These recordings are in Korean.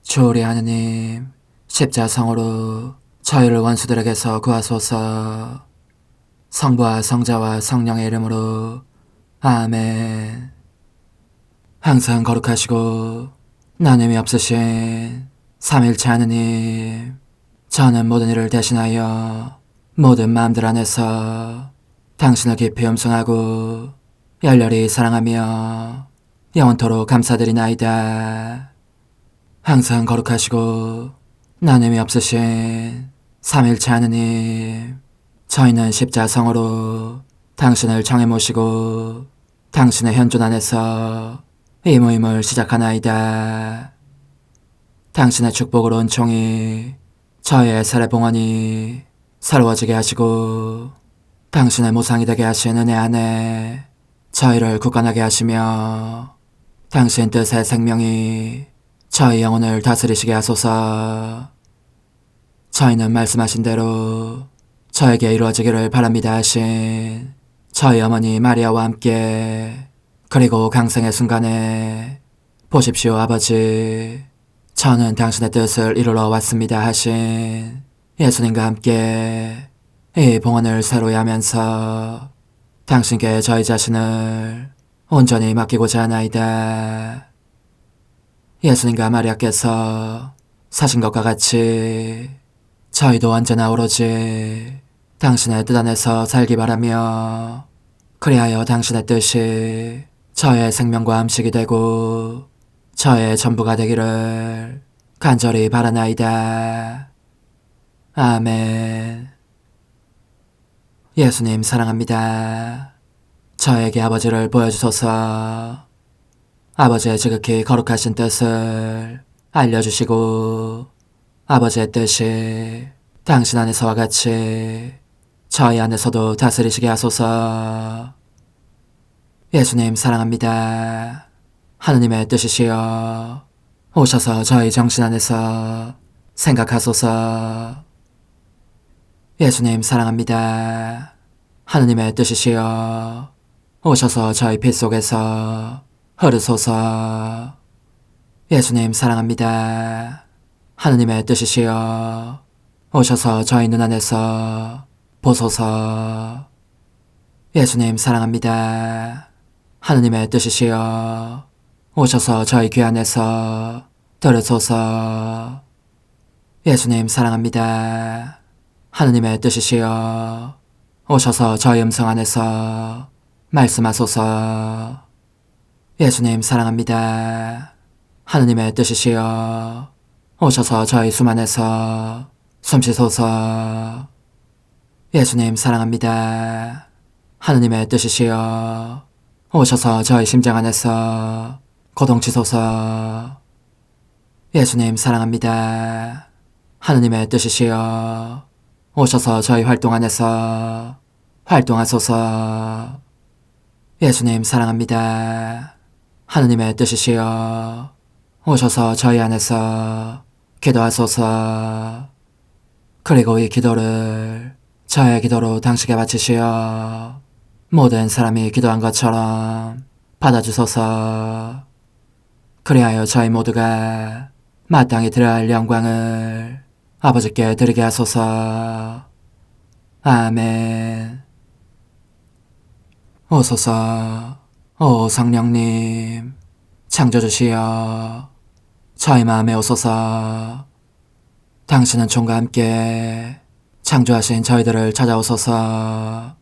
주오리 하느님, 십자성으로 저희를 원수들에게서 구하소서. 성부와 성자와 성령의 이름으로 아멘. 항상 거룩하시고 나눔이 없으신 삼일체 하느님, 저는 모든 일을 대신하여 모든 마음들 안에서 당신을 깊이 음성하고 열렬히 사랑하며 영원토록 감사드리나이다. 항상 거룩하시고 나눔이 없으신 삼일체 하느님, 저희는 십자성으로 당신을 정해 모시고 당신의 현존 안에서 이 모임을 시작하나이다. 당신의 축복으로 은총이 저희의 세례봉헌이 새로워지게 하시고 당신의 모상이 되게 하신 은혜 안에 저희를 굳건하게 하시며 당신 뜻의 생명이 저희 영혼을 다스리시게 하소서. 저희는 말씀하신 대로 저에게 이루어지기를 바랍니다 하신 저희 어머니 마리아와 함께, 그리고 강생의 순간에 보십시오 아버지, 저는 당신의 뜻을 이루러 왔습니다 하신 예수님과 함께 이 봉헌을 새로이 하면서 당신께 저희 자신을 온전히 맡기고자 하나이다. 예수님과 마리아께서 사신 것과 같이 저희도 언제나 오로지 당신의 뜻 안에서 살기 바라며, 그리하여 당신의 뜻이 저의 생명과 음식이 되고 저의 전부가 되기를 간절히 바라나이다. 아멘. 예수님 사랑합니다. 저에게 아버지를 보여주소서. 아버지의 지극히 거룩하신 뜻을 알려주시고 아버지의 뜻이 당신 안에서와 같이 저희 안에서도 다스리시게 하소서. 예수님 사랑합니다. 하느님의 뜻이시여 오셔서 저희 정신 안에서 생각하소서. 예수님 사랑합니다. 하느님의 뜻이시여 오셔서 저희 피 속에서 흐르소서. 예수님 사랑합니다. 하느님의 뜻이시여 오셔서 저희 눈 안에서 보소서. 예수님 사랑합니다. 하느님의 뜻이시여 오셔서 저희 귀 안에서 들으소서. 예수님 사랑합니다. 하느님의 뜻이시여 오셔서 저희 음성 안에서 말씀하소서. 예수님 사랑합니다. 하느님의 뜻이시여 오셔서 저희 숨 안에서 숨쉬소서. 예수님 사랑합니다. 하느님의 뜻이시여 오셔서 저희 심장 안에서 고동치소서. 예수님 사랑합니다. 하느님의 뜻이시여 오셔서 저희 활동 안에서 활동하소서. 예수님 사랑합니다. 하느님의 뜻이시여 오셔서 저희 안에서 기도하소서. 그리고 이 기도를 저의 기도로 당신께 바치시어 모든 사람이 기도한 것처럼 받아주소서. 그리하여 저희 모두가 마땅히 드려야 할 영광을 아버지께 드리게 하소서. 아멘. 오소서. 오 성령님 창조주시여 저희 마음에 오소서. 당신은 총과 함께 창조하신 저희들을 찾아오소서.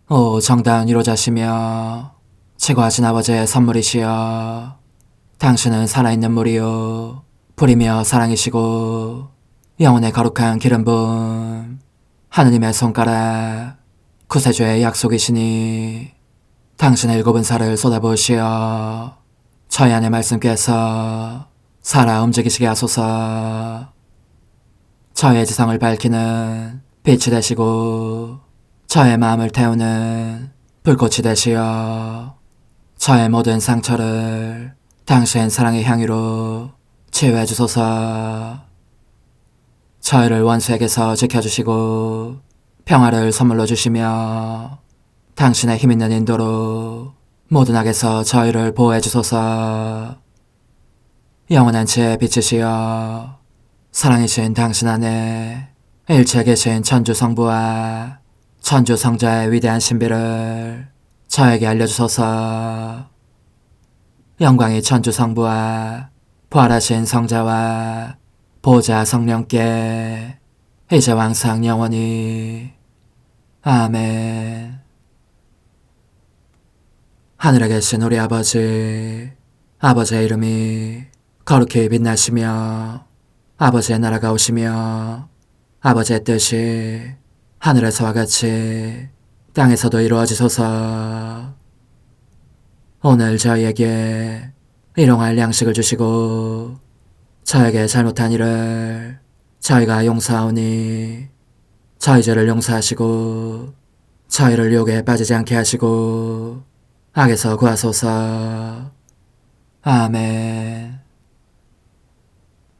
오 정다운 위로자시며 최고하신 아버지의 선물이시여 당신은 살아있는 물이요 불이며 사랑이시고 영혼의 거룩한 기름 부음 하느님의 손가락 구세주의 약속이시니 당신의 일곱은 살을 쏟아부으시어 저희 안의 말씀께서 살아 움직이시게 하소서. 저의 지성을 밝히는 빛이 되시고 저의 마음을 태우는 불꽃이 되시어 저의 모든 상처를 당신 사랑의 향유로 치유해 주소서. 저희를 원수에게서 지켜주시고 평화를 선물로 주시며 당신의 힘있는 인도로 모든 악에서 저희를 보호해 주소서. 영원한 제 빛이시여 사랑이신 당신 안에 일체 계신 천주 성부와 천주 성자의 위대한 신비를 저에게 알려주소서. 영광이 천주 성부와 부활하신 성자와 보좌 성령께 이제와 항상 영원히 아멘. 하늘에 계신 우리 아버지, 아버지의 이름이 거룩히 빛나시며 아버지의 나라가 오시며 아버지의 뜻이 하늘에서와 같이 땅에서도 이루어지소서. 오늘 저희에게 일용할 양식을 주시고 저에게 잘못한 일을 저희가 용서하오니 저희 죄를 용서하시고 저희를 유혹에 빠지지 않게 하시고 악에서 구하소서. 아멘.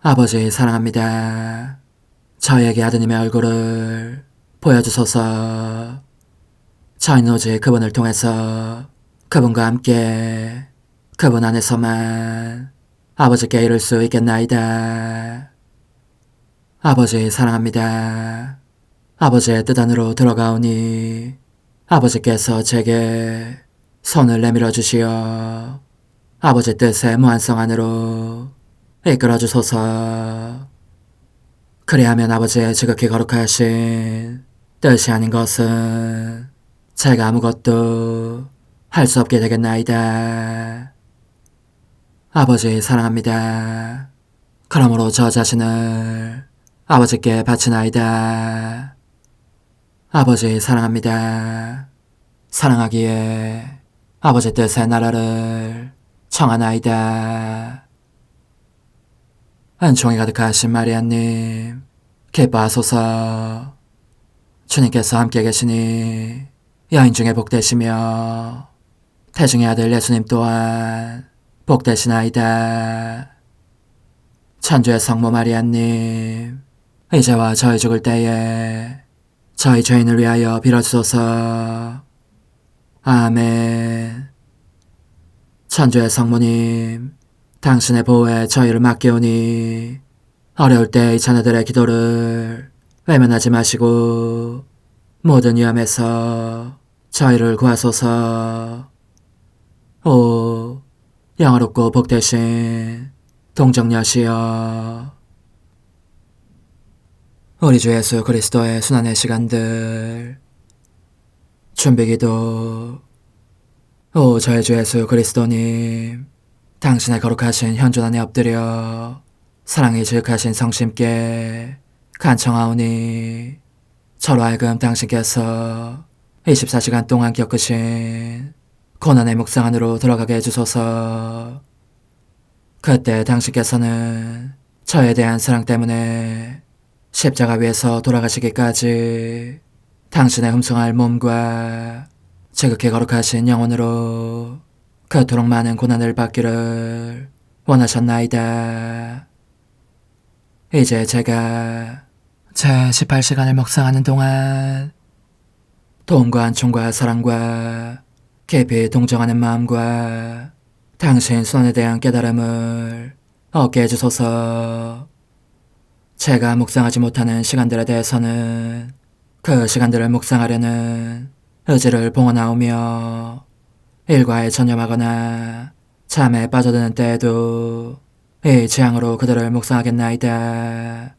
아버지 사랑합니다. 저희에게 아드님의 얼굴을 보여주소서. 저희는 오직 그분을 통해서 그분과 함께 그분 안에서만 아버지께 이룰 수 있겠나이다. 아버지 사랑합니다. 아버지의 뜻 안으로 들어가오니 아버지께서 제게 손을 내밀어 주시어 아버지 뜻의 무한성 안으로 이끌어 주소서. 그리하면 아버지의 지극히 거룩하신 뜻이 아닌 것은 제가 아무것도 할 수 없게 되겠나이다. 아버지 사랑합니다. 그러므로 저 자신을 아버지께 바치나이다. 아버지 사랑합니다. 사랑하기에 아버지 뜻의 나라를 청하나이다. 은총이 가득하신 마리아님, 기뻐하소서. 주님께서 함께 계시니 여인 중에 복되시며 태중의 아들 예수님 또한 복되시나이다. 천주의 성모 마리아님, 이제와 저희 죽을 때에 저희 죄인을 위하여 빌어주소서. 아멘. 천주의 성모님, 당신의 보호에 저희를 맡기오니 어려울 때 이 자녀들의 기도를 외면하지 마시고 모든 위험에서 저희를 구하소서. 오, 영화롭고 복되신 동정녀시여, 우리 주 예수 그리스도의 순환의 시간들 준비기도. 오 저희 주 예수 그리스도님, 당신의 거룩하신 현존 안에 엎드려 사랑이 지극하신 성심께 간청하오니 저로 하여금 당신께서 24시간 동안 겪으신 고난의 묵상 안으로 들어가게 해주소서. 그때 당신께서는 저에 대한 사랑 때문에 십자가 위에서 돌아가시기까지 당신의 흠숭할 몸과 지극히 거룩하신 영혼으로 그토록 많은 고난을 받기를 원하셨나이다. 이제 제가 제 18시간을 묵상하는 동안 도움과 안총과 사랑과 깊이 동정하는 마음과 당신 손에 대한 깨달음을 얻게 해주소서. 제가 묵상하지 못하는 시간들에 대해서는 그 시간들을 묵상하려는 의지를 봉헌하오며 일과에 전념하거나 잠에 빠져드는 때에도 이 취향으로 그들을 묵상하겠나이다.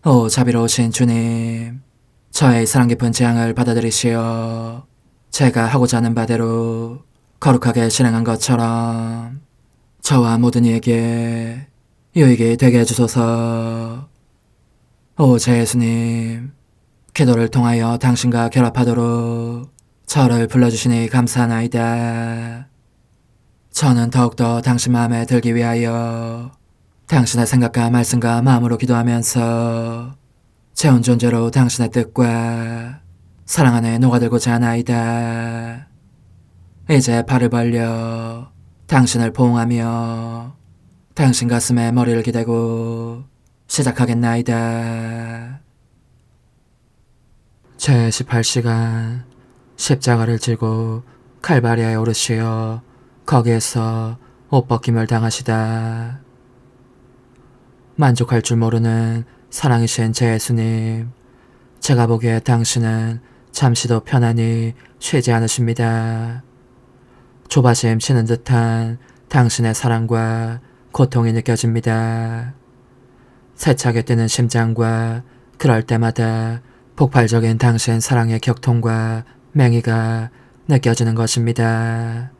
오 자비로우신 주님, 저의 사랑 깊은 재앙을 받아들이시어 제가 하고자 하는 바대로 거룩하게 실행한 것처럼 저와 모든 이에게 유익이 되게 해주소서. 오 제 예수님, 기도를 통하여 당신과 결합하도록 저를 불러주시니 감사하나이다. 저는 더욱더 당신 마음에 들기 위하여 당신의 생각과 말씀과 마음으로 기도하면서 제 온 존재로 당신의 뜻과 사랑 안에 녹아들고자 하나이다. 이제 팔을 벌려 당신을 포옹하며 당신 가슴에 머리를 기대고 시작하겠나이다. 제 18시간 십자가를 지고 칼바리아에 오르시어 거기에서 옷벗김을 당하시다. 만족할 줄 모르는 사랑이신 제 예수님, 제가 보기에 당신은 잠시도 편안히 쉬지 않으십니다. 조바심 치는 듯한 당신의 사랑과 고통이 느껴집니다. 세차게 뛰는 심장과 그럴 때마다 폭발적인 당신 사랑의 격통과 맹의가 느껴지는 것입니다.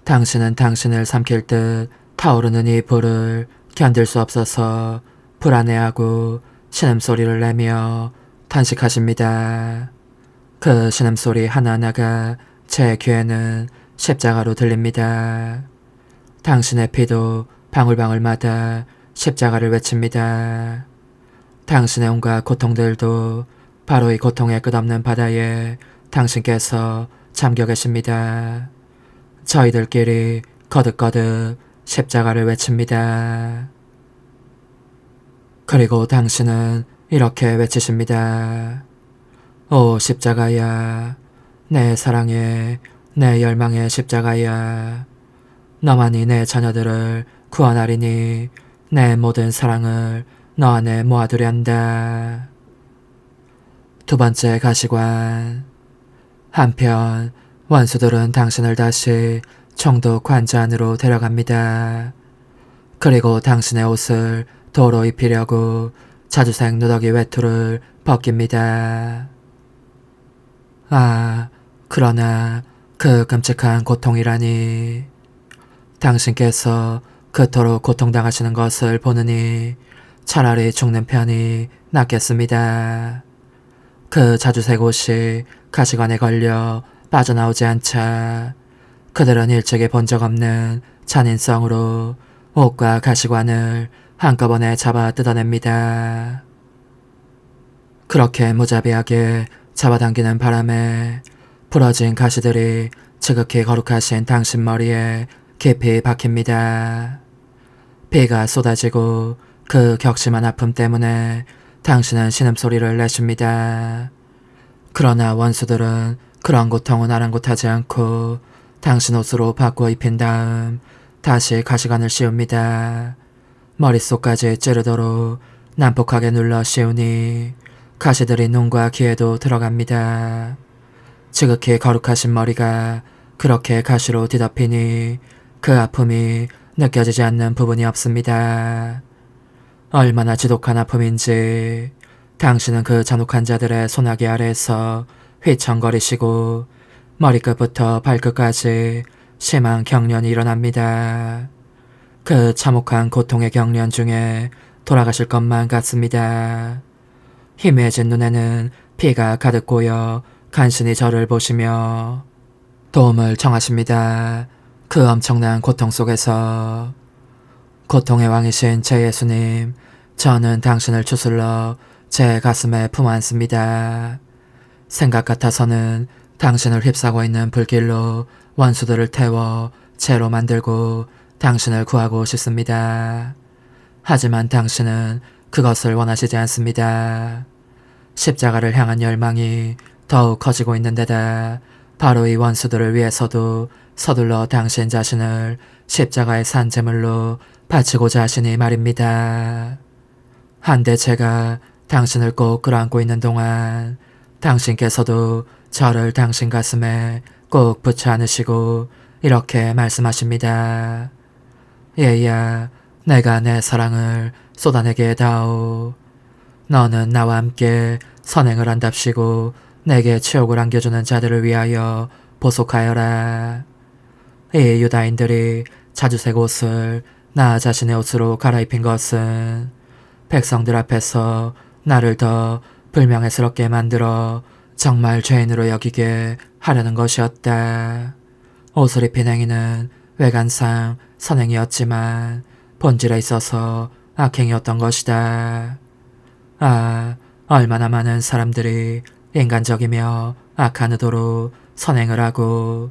당신은 당신을 삼킬 듯 타오르는 이 불을 견딜 수 없어서 불안해하고 신음소리를 내며 탄식하십니다. 그 신음소리 하나하나가 제 귀에는 십자가로 들립니다. 당신의 피도 방울방울마다 십자가를 외칩니다. 당신의 온갖 고통들도 바로 이 고통의 끝없는 바다에 당신께서 잠겨 계십니다. 저희들끼리 거듭거듭 십자가를 외칩니다. 그리고 당신은 이렇게 외치십니다. 오 십자가야, 내 사랑의, 내 열망의 십자가야. 너만이 내 자녀들을 구원하리니 내 모든 사랑을 너 안에 모아두려 한다. 두 번째 가시관. 한편 원수들은 당신을 다시 총독 관자 안으로 데려갑니다. 그리고 당신의 옷을 도로 입히려고 자주색 누더기 외투를 벗깁니다. 아, 그러나 그 끔찍한 고통이라니. 당신께서 그토록 고통당하시는 것을 보느니 차라리 죽는 편이 낫겠습니다. 그 자주색 옷이 가시관에 걸려 빠져나오지 않자 그들은 일찍이 본 적 없는 잔인성으로 옷과 가시관을 한꺼번에 잡아 뜯어냅니다. 그렇게 무자비하게 잡아당기는 바람에 부러진 가시들이 지극히 거룩하신 당신 머리에 깊이 박힙니다. 피가 쏟아지고 그 격심한 아픔 때문에 당신은 신음소리를 내십니다. 그러나 원수들은 그런 고통은 아랑곳하지 않고 당신 옷으로 바꾸어 입힌 다음 다시 가시관을 씌웁니다. 머릿속까지 찌르도록 난폭하게 눌러 씌우니 가시들이 눈과 귀에도 들어갑니다. 지극히 거룩하신 머리가 그렇게 가시로 뒤덮이니 그 아픔이 느껴지지 않는 부분이 없습니다. 얼마나 지독한 아픔인지 당신은 그 잔혹한 자들의 소나기 아래에서 휘청거리시고 머리끝부터 발끝까지 심한 경련이 일어납니다. 그 참혹한 고통의 경련 중에 돌아가실 것만 같습니다. 희미해진 눈에는 피가 가득 고여 간신히 저를 보시며 도움을 청하십니다. 그 엄청난 고통 속에서. 고통의 왕이신 제 예수님, 저는 당신을 추슬러 제 가슴에 품어안습니다. 생각 같아서는 당신을 휩싸고 있는 불길로 원수들을 태워 죄로 만들고 당신을 구하고 싶습니다. 하지만 당신은 그것을 원하시지 않습니다. 십자가를 향한 열망이 더욱 커지고 있는 데다 바로 이 원수들을 위해서도 서둘러 당신 자신을 십자가의 산제물로 바치고자 하시니 말입니다. 한데 제가 당신을 꼭 끌어안고 있는 동안 당신께서도 저를 당신 가슴에 꼭 붙여 안으시고 이렇게 말씀하십니다. 얘야, 내가 내 사랑을 쏟아내게 다오. 너는 나와 함께 선행을 한답시고 내게 치욕을 안겨주는 자들을 위하여 보속하여라. 이 유다인들이 자주색 옷을 나 자신의 옷으로 갈아입힌 것은 백성들 앞에서 나를 더 불명예스럽게 만들어 정말 죄인으로 여기게 하려는 것이었다. 옷을 입힌 행위는 외관상 선행이었지만 본질에 있어서 악행이었던 것이다. 아, 얼마나 많은 사람들이 인간적이며 악한 의도로 선행을 하고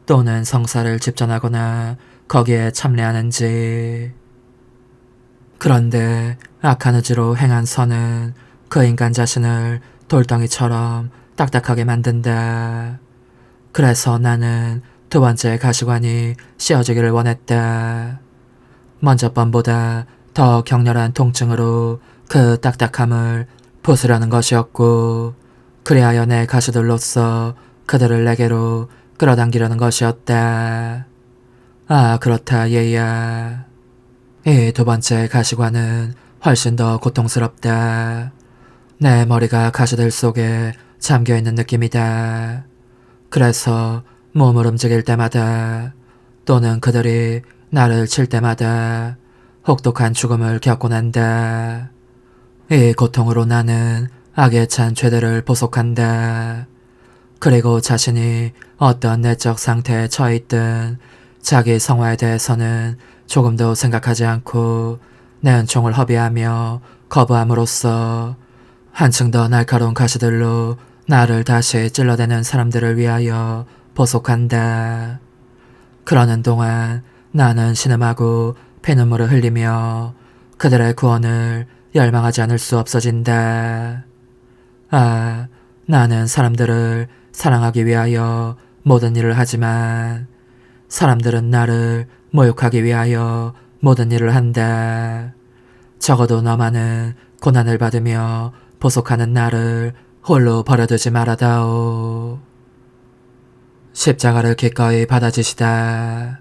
또는 성사를 집전하거나 거기에 참여하는지. 그런데 악한 의지로 행한 선은 그 인간 자신을 돌덩이처럼 딱딱하게 만든다. 그래서 나는 두 번째 가시관이 씌워지기를 원했다. 먼저 번보다 더 격렬한 통증으로 그 딱딱함을 부수려는 것이었고, 그리하여 내 가시들로서 그들을 내게로 끌어당기려는 것이었다. 아, 그렇다, 얘야. 이 두 번째 가시관은 훨씬 더 고통스럽다. 내 머리가 가시들 속에 잠겨있는 느낌이다. 그래서 몸을 움직일 때마다 또는 그들이 나를 칠 때마다 혹독한 죽음을 겪고 난다. 이 고통으로 나는 악에 찬 죄들을 보속한다. 그리고 자신이 어떤 내적 상태에 처해있든 자기 성화에 대해서는 조금도 생각하지 않고 내 은총을 허비하며 거부함으로써 한층 더 날카로운 가시들로 나를 다시 찔러대는 사람들을 위하여 보속한다. 그러는 동안 나는 신음하고 피눈물을 흘리며 그들의 구원을 열망하지 않을 수 없어진다. 아, 나는 사람들을 사랑하기 위하여 모든 일을 하지만 사람들은 나를 모욕하기 위하여 모든 일을 한다. 적어도 너만은 고난을 받으며 보속하는 나를 홀로 버려두지 말아다오. 십자가를 기꺼이 받아주시다.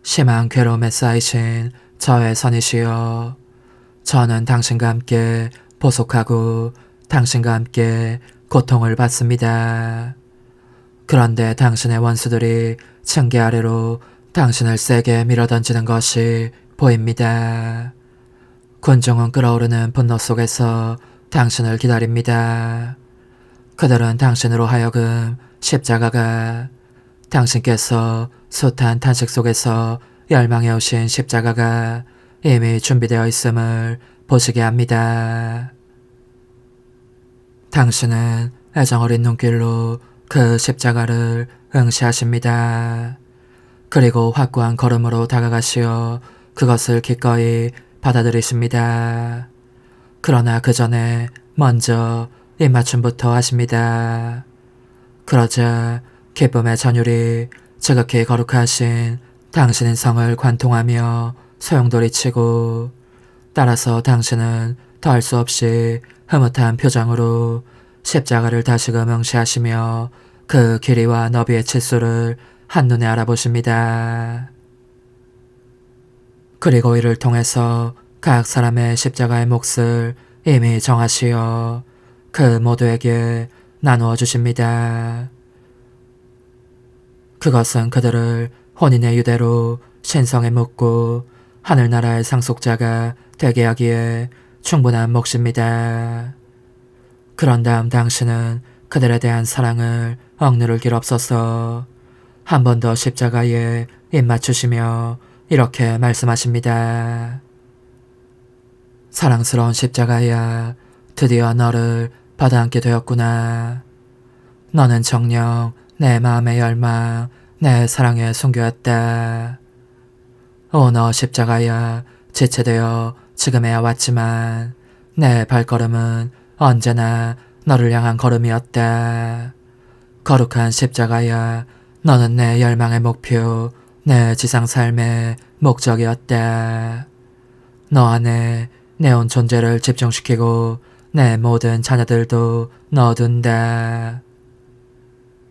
심한 괴로움에 쌓이신 저의 선이시여, 저는 당신과 함께 보속하고 당신과 함께 고통을 받습니다. 그런데 당신의 원수들이 층계 아래로 당신을 세게 밀어던지는 것이 보입니다. 군중은 끓어오르는 분노 속에서 당신을 기다립니다. 그들은 당신으로 하여금 십자가가, 당신께서 숱한 탄식 속에서 열망해 오신 십자가가 이미 준비되어 있음을 보시게 합니다. 당신은 애정 어린 눈길로 그 십자가를 응시하십니다. 그리고 확고한 걸음으로 다가가시어 그것을 기꺼이 받아들이십니다. 그러나 그 전에 먼저 입맞춤부터 하십니다. 그러자 기쁨의 전율이 지극히 거룩하신 당신의 성을 관통하며 소용돌이치고, 따라서 당신은 더할 수 없이 흐뭇한 표정으로 십자가를 다시금 응시하시며 그 길이와 너비의 치수를 한눈에 알아보십니다. 그리고 이를 통해서 각 사람의 십자가의 몫을 이미 정하시어 그 모두에게 나누어 주십니다. 그것은 그들을 혼인의 유대로 신성에 묻고 하늘나라의 상속자가 되게 하기에 충분한 몫입니다. 그런 다음 당신은 그들에 대한 사랑을 억누를 길 없어서 한 번 더 십자가에 입맞추시며 이렇게 말씀하십니다. 사랑스러운 십자가야, 드디어 너를 받아안게 되었구나. 너는 정녕 내 마음의 열망, 내 사랑의 순교였다. 오, 너 십자가야, 지체되어 지금에야 왔지만 내 발걸음은 언제나 너를 향한 걸음이었다. 거룩한 십자가야, 너는 내 열망의 목표, 내 지상 삶의 목적이었다. 너 안에 내 온 존재를 집중시키고 내 모든 자녀들도 넣어둔다.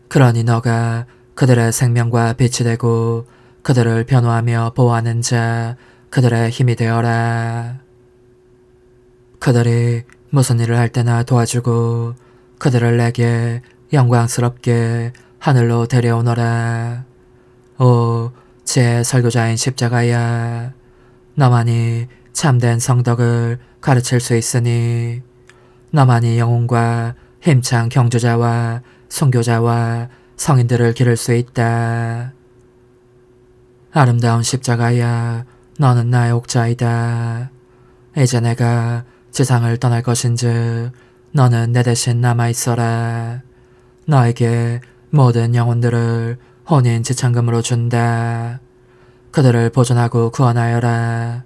그러니 너가 그들의 생명과 빛이 되고 그들을 변호하며 보호하는 자, 그들의 힘이 되어라. 그들이 무슨 일을 할 때나 도와주고 그들을 내게 영광스럽게 하늘로 데려오너라. 오, 제 설교자인 십자가야, 너만이 참된 성덕을 가르칠 수 있으니 너만이 영혼과 힘찬 경주자와 순교자와 성인들을 기를 수 있다. 아름다운 십자가야, 너는 나의 옥자이다. 이제 내가 지상을 떠날 것인즉 너는 내 대신 남아있어라. 너에게 모든 영혼들을 혼인 지참금으로 준다. 그들을 보존하고 구원하여라.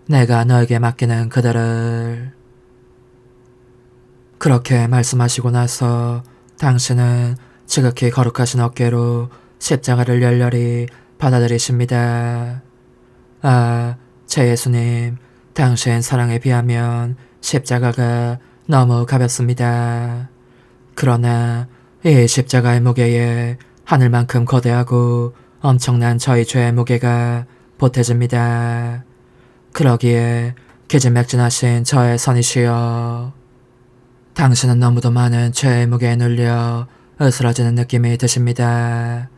내가 너에게 맡기는 그들을. 그렇게 말씀하시고 나서 당신은 지극히 거룩하신 어깨로 십자가를 열렬히 받아들이십니다. 아, 제 예수님, 당신 사랑에 비하면 십자가가 너무 가볍습니다. 그러나 이 십자가의 무게에 하늘만큼 거대하고 엄청난 저희 죄의 무게가 보태집니다. 그러기에 기진맥진하신 저의 선이시여, 당신은 너무도 많은 죄의 무게에 눌려 으스러지는 느낌이 드십니다.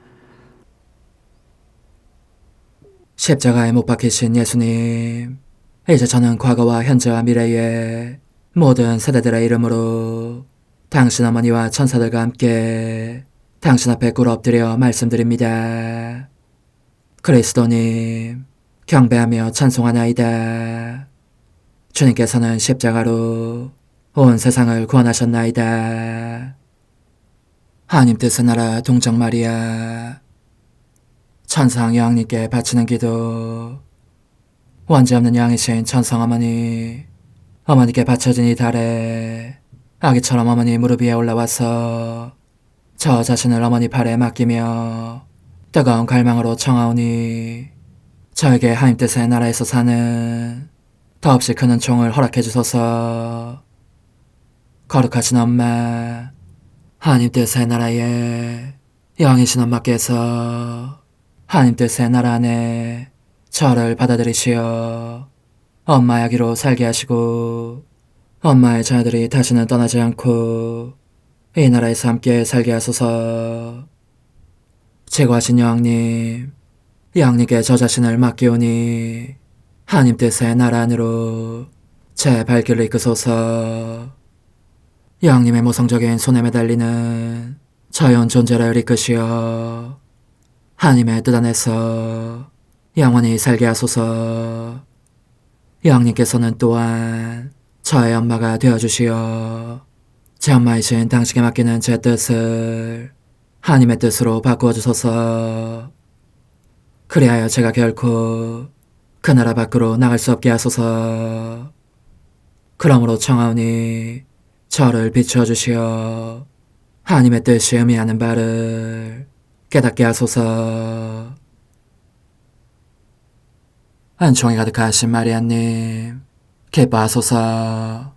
십자가에 못 박히신 예수님, 이제 저는 과거와 현재와 미래의 모든 세대들의 이름으로 당신 어머니와 천사들과 함께 당신 앞에 꿇어 엎드려 말씀드립니다. 그리스도님, 경배하며 찬송하나이다. 주님께서는 십자가로 온 세상을 구원하셨나이다. 하나님 뜻의 나라 동정 마리아, 천상 여왕님께 바치는 기도. 원죄 없는 여왕이신 천상 어머니, 어머니께 바쳐진 이 달에 아기처럼 어머니 무릎 위에 올라와서 저 자신을 어머니 팔에 맡기며 뜨거운 갈망으로 청하오니 저에게 하나님 뜻의 나라에서 사는 더없이 큰 은총을 허락해 주소서. 거룩하신 엄마, 하나님 뜻의 나라에 여왕이신 엄마께서 하나님 뜻의 나라 안에 저를 받아들이시어 엄마의 아기로 살게 하시고 엄마의 자녀들이 다시는 떠나지 않고 이 나라에서 함께 살게 하소서. 제거하신 여왕님, 여왕님께 저 자신을 맡기오니 하나님 뜻의 나라 안으로 제 발길을 이끄소서. 여왕님의 모성적인 손에 매달리는 자연 존재를 이끄시어 하나님의 뜻 안에서 영원히 살게 하소서. 여왕님께서는 또한 저의 엄마가 되어주시어 제 엄마이신 당신께 맡기는 제 뜻을 하나님의 뜻으로 바꾸어 주소서. 그리하여 제가 결코 그 나라 밖으로 나갈 수 없게 하소서. 그러므로 청하오니 저를 비추어 주시어 하나님의 뜻이 의미하는 바를 깨닫게 하소서. 은총이 가득하신 마리아님, 기뻐하소서.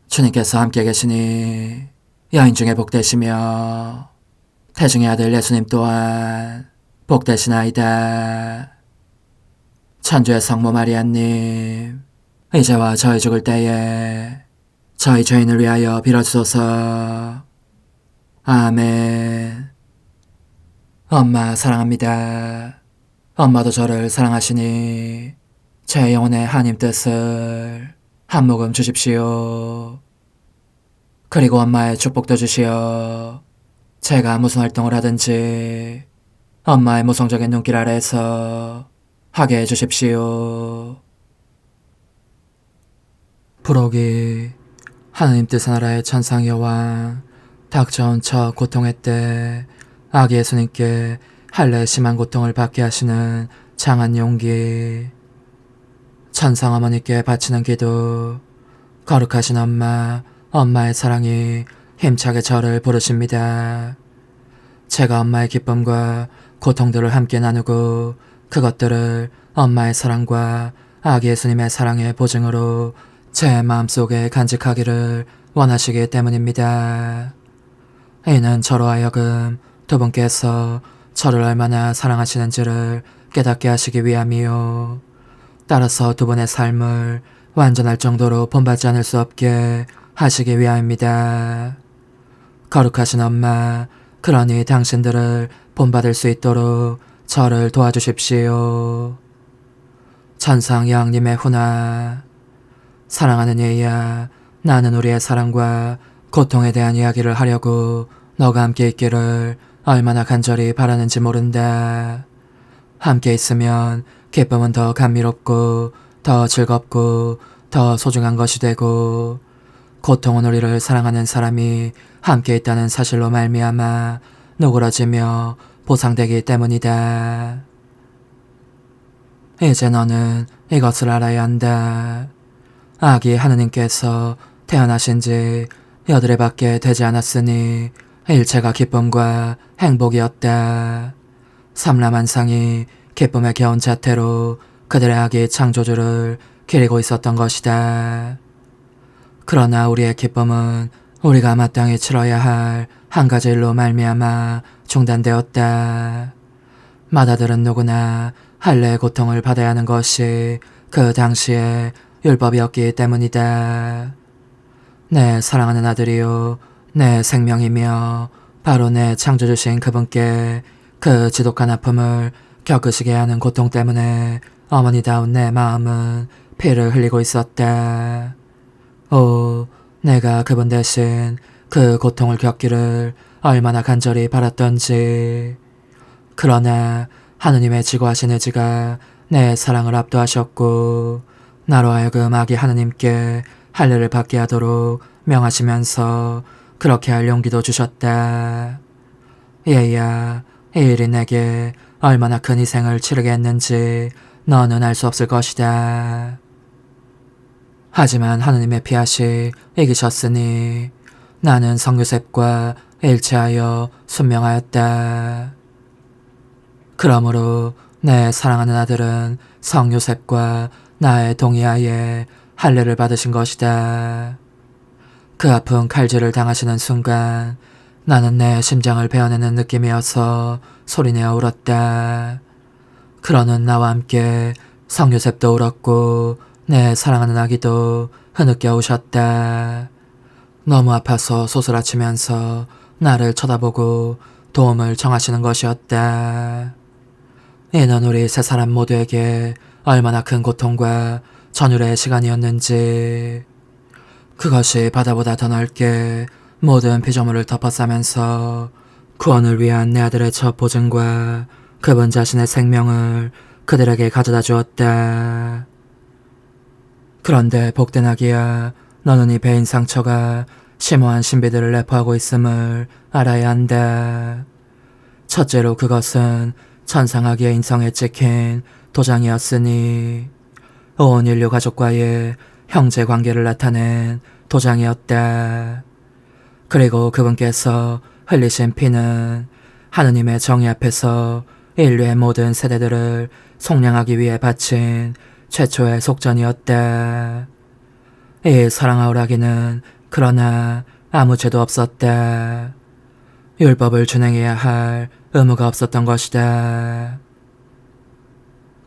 주님께서 함께 계시니 여인 중에 복되시며 태중의 아들 예수님 또한 복되시나이다. 천주의 성모 마리아님, 이제와 저희 죽을 때에 저희 죄인을 위하여 빌어주소서. 아멘. 엄마 사랑합니다. 엄마도 저를 사랑하시니 제 영혼의 하나님 뜻을 한 모금 주십시오. 그리고 엄마의 축복도 주시어 제가 무슨 활동을 하든지 엄마의 모성적인 눈길 아래에서 하게 해주십시오. 부록이 하나님 뜻의 나라의 천상 여왕, 닥쳐온 저 고통의 때 아기 예수님께 할례 심한 고통을 받게 하시는 장한 용기, 천상 어머니께 바치는 기도. 거룩하신 엄마, 엄마의 사랑이 힘차게 저를 부르십니다. 제가 엄마의 기쁨과 고통들을 함께 나누고 그것들을 엄마의 사랑과 아기 예수님의 사랑의 보증으로 제 마음속에 간직하기를 원하시기 때문입니다. 이는 저로 하여금 두 분께서 저를 얼마나 사랑하시는지를 깨닫게 하시기 위함이요, 따라서 두 분의 삶을 완전할 정도로 본받지 않을 수 없게 하시기 위함입니다. 거룩하신 엄마, 그러니 당신들을 본받을 수 있도록 저를 도와주십시오. 천상 여왕님의 훈화, 사랑하는 예야, 나는 우리의 사랑과 고통에 대한 이야기를 하려고 너가 함께 있기를 얼마나 간절히 바라는지 모른다. 함께 있으면 기쁨은 더 감미롭고 더 즐겁고 더 소중한 것이 되고, 고통은 우리를 사랑하는 사람이 함께 있다는 사실로 말미암아 누그러지며 보상되기 때문이다. 이제 너는 이것을 알아야 한다. 아기 하느님께서 태어나신 지 8해밖에 되지 않았으니 일체가 기쁨과 행복이었다. 삼라만상이 기쁨에 겨운 자태로 그들의 아기 창조주를 기리고 있었던 것이다. 그러나 우리의 기쁨은 우리가 마땅히 치러야 할 한 가지 일로 말미암아 중단되었다. 맏아들은 누구나 할례의 고통을 받아야 하는 것이 그 당시의 율법이었기 때문이다. 내 사랑하는 아들이요, 내 생명이며 바로 내 창조주신 그분께 그 지독한 아픔을 겪으시게 하는 고통 때문에 어머니다운 내 마음은 피를 흘리고 있었다. 오, 내가 그분 대신 그 고통을 겪기를 얼마나 간절히 바랐던지. 그러나 하느님의 지고하신 의지가 내 사랑을 압도하셨고 나로 하여금 아기 하느님께 할례를 받게 하도록 명하시면서 그렇게 할 용기도 주셨다. 얘야, 이 일이 내게 얼마나 큰 희생을 치르게 했는지 너는 알 수 없을 것이다. 하지만 하느님의 피하시 이기셨으니 나는 성요셉과 일치하여 순명하였다. 그러므로 내 사랑하는 아들은 성요셉과 나의 동의하에 할례를 받으신 것이다. 그 아픈 칼질을 당하시는 순간 나는 내 심장을 베어내는 느낌이어서 소리내어 울었다. 그러는 나와 함께 성요셉도 울었고 내 사랑하는 아기도 흐느껴 우셨다. 너무 아파서 소스라치면서 나를 쳐다보고 도움을 청하시는 것이었다. 이는 우리 세 사람 모두에게 얼마나 큰 고통과 전율의 시간이었는지. 그것이 바다보다 더 넓게 모든 피조물을 덮어싸면서 구원을 위한 내 아들의 첫 보증과 그분 자신의 생명을 그들에게 가져다 주었다. 그런데 복된 아기야, 너는 이 배인 상처가 심오한 신비들을 내포하고 있음을 알아야 한다. 첫째로 그것은 천상아기의 인성에 찍힌 도장이었으니 온 인류 가족과의 형제 관계를 나타낸 도장이었다. 그리고 그분께서 흘리신 피는 하느님의 정의 앞에서 인류의 모든 세대들을 속량하기 위해 바친 최초의 속전이었다. 이 사랑하올 아기는 그러나 아무 죄도 없었다. 율법을 준행해야 할 의무가 없었던 것이다.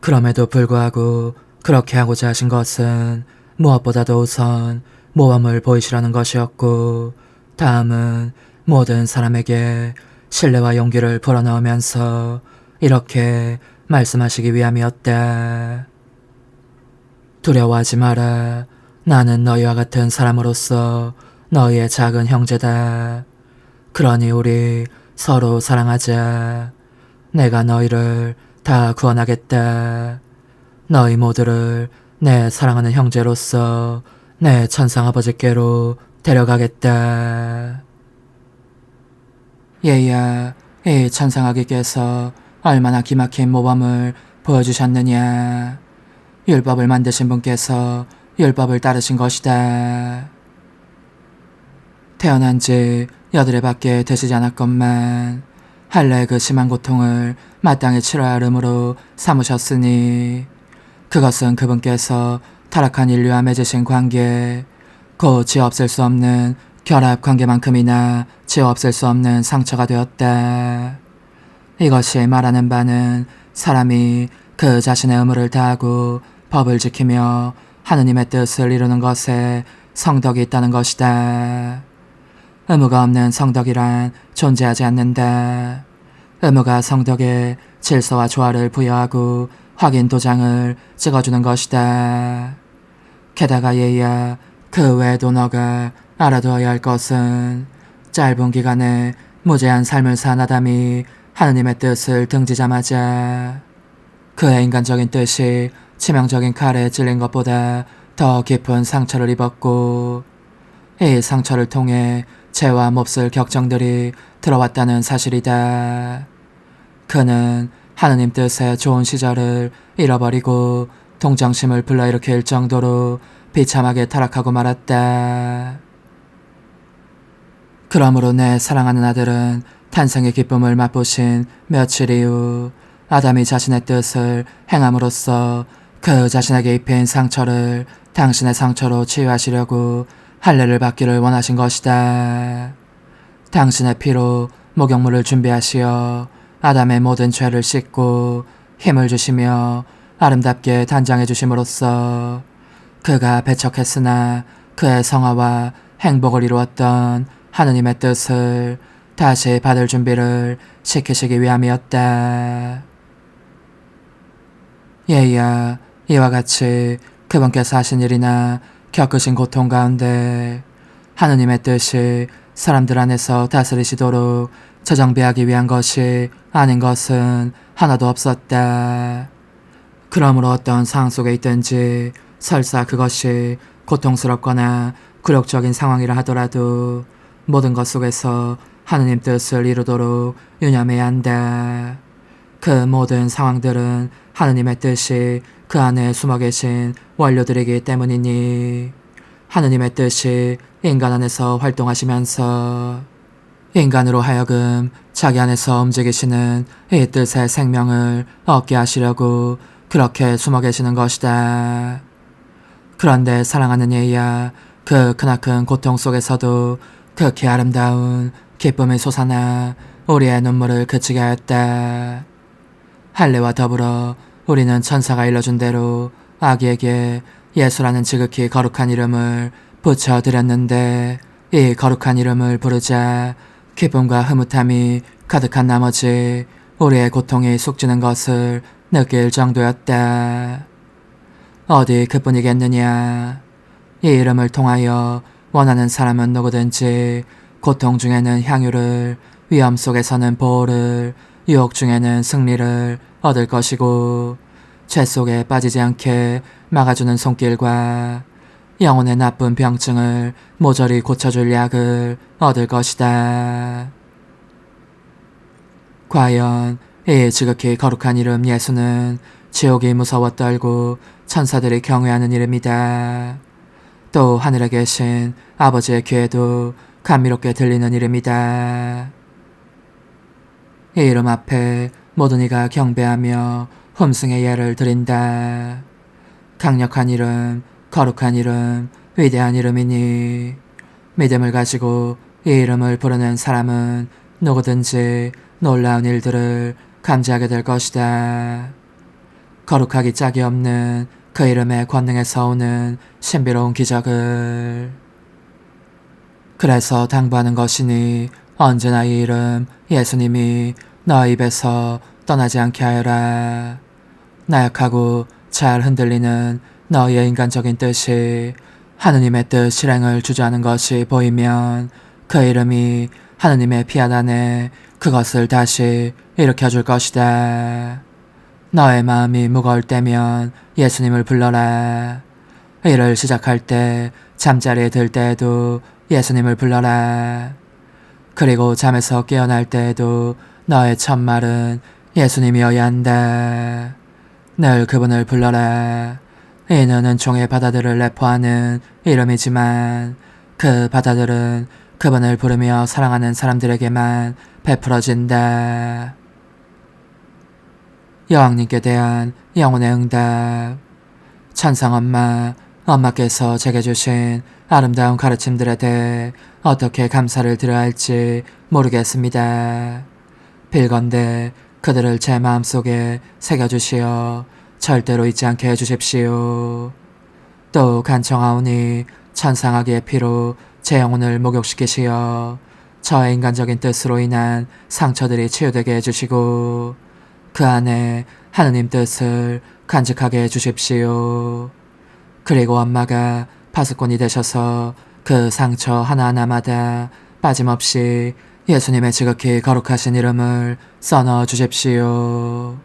그럼에도 불구하고 그렇게 하고자 하신 것은 무엇보다도 우선 모범을 보이시라는 것이었고 다음은 모든 사람에게 신뢰와 용기를 불어넣으면서 이렇게 말씀하시기 위함이었다. 두려워하지 마라. 나는 너희와 같은 사람으로서 너희의 작은 형제다. 그러니 우리 서로 사랑하자. 내가 너희를 다 구원하겠다. 너희 모두를 내 사랑하는 형제로서 내 천상아버지께로 데려가겠다. 얘야, 이 천상아기께서 얼마나 기막힌 모범을 보여주셨느냐. 율법을 만드신 분께서 율법을 따르신 것이다. 태어난 지 8해밖에 되시지 않았건만 할례의 그 심한 고통을 마땅히 치러야 할 의무로 삼으셨으니 그것은 그분께서 타락한 인류와 맺으신 관계, 곧 지어 없앨 수 없는 결합 관계만큼이나 지어 없앨 수 없는 상처가 되었다. 이것이 말하는 바는 사람이 그 자신의 의무를 다하고 법을 지키며 하느님의 뜻을 이루는 것에 성덕이 있다는 것이다. 의무가 없는 성덕이란 존재하지 않는다. 의무가 성덕에 질서와 조화를 부여하고 확인 도장을 찍어주는 것이다. 게다가 얘야, 그 외에도 너가 알아두어야 할 것은 짧은 기간에 무제한 삶을 산 아담이 하느님의 뜻을 등지자마자 그의 인간적인 뜻이 치명적인 칼에 찔린 것보다 더 깊은 상처를 입었고 이 상처를 통해 죄와 몹쓸 격정들이 들어왔다는 사실이다. 그는 하느님 뜻의 좋은 시절을 잃어버리고 동정심을 불러일으킬 정도로 비참하게 타락하고 말았다. 그러므로 내 사랑하는 아들은 탄생의 기쁨을 맛보신 며칠 이후 아담이 자신의 뜻을 행함으로써 그 자신에게 입힌 상처를 당신의 상처로 치유하시려고 할례를 받기를 원하신 것이다. 당신의 피로 목욕물을 준비하시어 아담의 모든 죄를 씻고 힘을 주시며 아름답게 단장해 주심으로써 그가 배척했으나 그의 성화와 행복을 이루었던 하느님의 뜻을 다시 받을 준비를 시키시기 위함이었다. 예야, 이와 같이 그분께서 하신 일이나 겪으신 고통 가운데 하느님의 뜻이 사람들 안에서 다스리시도록 재정비하기 위한 것이 아닌 것은 하나도 없었다. 그러므로 어떤 상황 속에 있든지 설사 그것이 고통스럽거나 굴욕적인 상황이라 하더라도 모든 것 속에서 하느님 뜻을 이루도록 유념해야 한다. 그 모든 상황들은 하느님의 뜻이 그 안에 숨어 계신 원료들이기 때문이니 하느님의 뜻이 인간 안에서 활동하시면서 인간으로 하여금 자기 안에서 움직이시는 이 뜻의 생명을 얻게 하시려고 그렇게 숨어 계시는 것이다. 그런데 사랑하는 예야, 그 크나큰 고통 속에서도 극히 아름다운 기쁨이 솟아나 우리의 눈물을 그치게 하였다. 할례와 더불어 우리는 천사가 일러준 대로 아기에게 예수라는 지극히 거룩한 이름을 붙여드렸는데 이 거룩한 이름을 부르자 기쁨과 흐뭇함이 가득한 나머지 우리의 고통이 숙지는 것을 느낄 정도였다. 어디 그뿐이겠느냐. 이 이름을 통하여 원하는 사람은 누구든지 고통 중에는 향유를, 위험 속에서는 보호를, 유혹 중에는 승리를 얻을 것이고 죄 속에 빠지지 않게 막아주는 손길과 영혼의 나쁜 병증을 모조리 고쳐줄 약을 얻을 것이다. 과연 이 지극히 거룩한 이름 예수는 지옥이 무서워 떨고 천사들이 경외하는 이름이다. 또 하늘에 계신 아버지의 귀에도 감미롭게 들리는 이름이다. 이 이름 앞에 모든 이가 경배하며 hum승의 예를 드린다. 강력한 이름, 거룩한 이름, 위대한 이름이니 믿음을 가지고 이 이름을 부르는 사람은 누구든지 놀라운 일들을 감지하게 될 것이다. 거룩하기 짝이 없는 그 이름의 권능에서 오는 신비로운 기적을. 그래서 당부하는 것이니 언제나 이 이름 예수님이 너 입에서 떠나지 않게 하여라. 나약하고 잘 흔들리는 너의 인간적인 뜻이 하느님의 뜻 실행을 주저하는 것이 보이면 그 이름이 하느님의 피아드 안에 그것을 다시 일으켜줄 것이다. 너의 마음이 무거울 때면 예수님을 불러라. 일을 시작할 때, 잠자리에 들 때에도 예수님을 불러라. 그리고 잠에서 깨어날 때에도 너의 첫말은 예수님이어야 한다. 늘 그분을 불러라. 이는 은총의 바다들을 내포하는 이름이지만 그 바다들은 그분을 부르며 사랑하는 사람들에게만 베풀어진다. 여왕님께 대한 영혼의 응답. 천상 엄마께서 제게 주신 아름다운 가르침들에 대해 어떻게 감사를 드려야 할지 모르겠습니다. 빌건대 그들을 제 마음속에 새겨주시어 절대로 잊지 않게 해주십시오. 또 간청하오니 천상아기의 피로 제 영혼을 목욕시키시어 저의 인간적인 뜻으로 인한 상처들이 치유되게 해주시고 그 안에 하느님 뜻을 간직하게 해주십시오. 그리고 엄마가 파수꾼이 되셔서 그 상처 하나하나마다 빠짐없이 예수님의 지극히 거룩하신 이름을 써넣어 주십시오.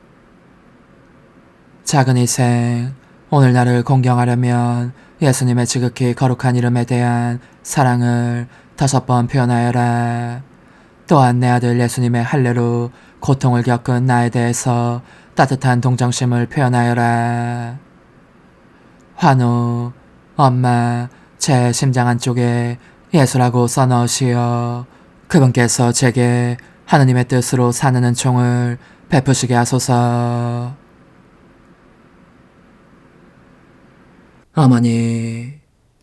작은 희생, 오늘 나를 공경하려면 예수님의 지극히 거룩한 이름에 대한 사랑을 5번 표현하여라. 또한 내 아들 예수님의 할례로 고통을 겪은 나에 대해서 따뜻한 동정심을 표현하여라. 환우, 엄마, 제 심장 안쪽에 예수라고 써넣으시어 그분께서 제게 하느님의 뜻으로 사는 은총을 베푸시게 하소서. 어머니,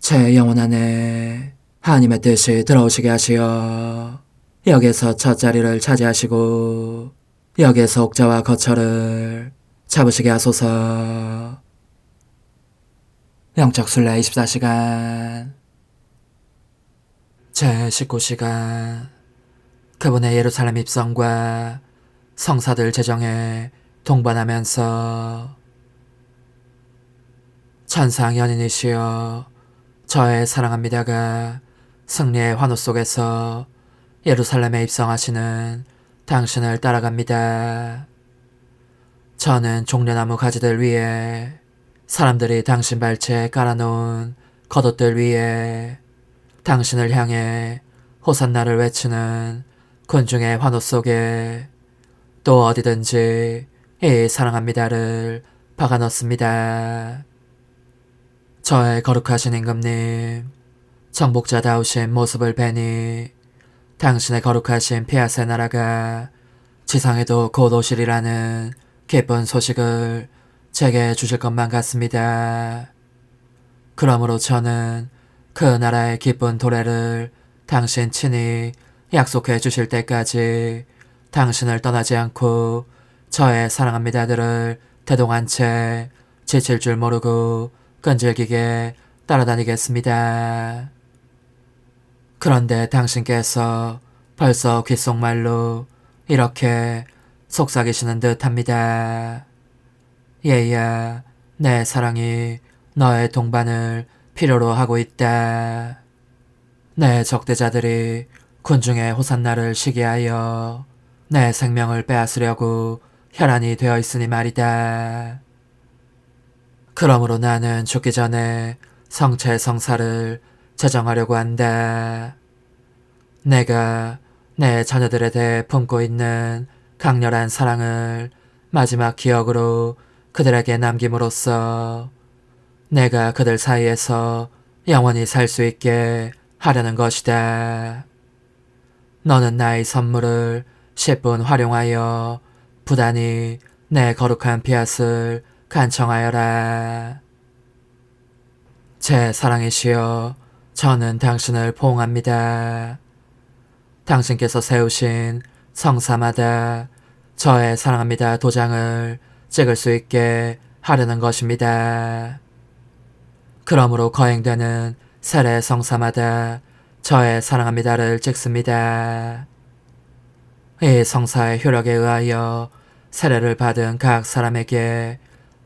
제 영혼 안에 하나님의 뜻이 들어오시게 하시어 여기에서 첫 자리를 차지하시고 여기에서 옥자와 거처를 잡으시게 하소서. 영적순례 24시간 제19시간 그분의 예루살렘 입성과 성사들 제정에 동반하면서 천상 연인이시여 저의 사랑합니다가 승리의 환호 속에서 예루살렘에 입성하시는 당신을 따라갑니다. 저는 종려나무 가지들 위에 사람들이 당신 발치에 깔아놓은 겉옷들 위에 당신을 향해 호산나를 외치는 군중의 환호 속에 또 어디든지 이 사랑합니다를 박아넣습니다. 저의 거룩하신 임금님, 정복자다우신 모습을 뵈니 당신의 거룩하신 피아세 나라가 지상에도 곧 오시리라는 기쁜 소식을 제게 주실 것만 같습니다. 그러므로 저는 그 나라의 기쁜 도래를 당신 친히 약속해 주실 때까지 당신을 떠나지 않고 저의 사랑합니다들을 대동한 채 지칠 줄 모르고 끈질기게 따라다니겠습니다. 그런데 당신께서 벌써 귓속말로 이렇게 속삭이시는 듯 합니다. 얘야, 내 사랑이 너의 동반을 필요로 하고 있다. 내 적대자들이 군중의 호산나를 시기하여 내 생명을 빼앗으려고 혈안이 되어 있으니 말이다. 그러므로 나는 죽기 전에 성체 성사를 제정하려고 한다. 내가 내 자녀들에 대해 품고 있는 강렬한 사랑을 마지막 기억으로 그들에게 남김으로써 내가 그들 사이에서 영원히 살 수 있게 하려는 것이다. 너는 나의 선물을 10분 활용하여 부단히 내 거룩한 피앗을 간청하여라. 제 사랑이시여, 저는 당신을 포옹합니다. 당신께서 세우신 성사마다 저의 사랑합니다 도장을 찍을 수 있게 하려는 것입니다. 그러므로 거행되는 세례 성사마다 저의 사랑합니다를 찍습니다. 이 성사의 효력에 의하여 세례를 받은 각 사람에게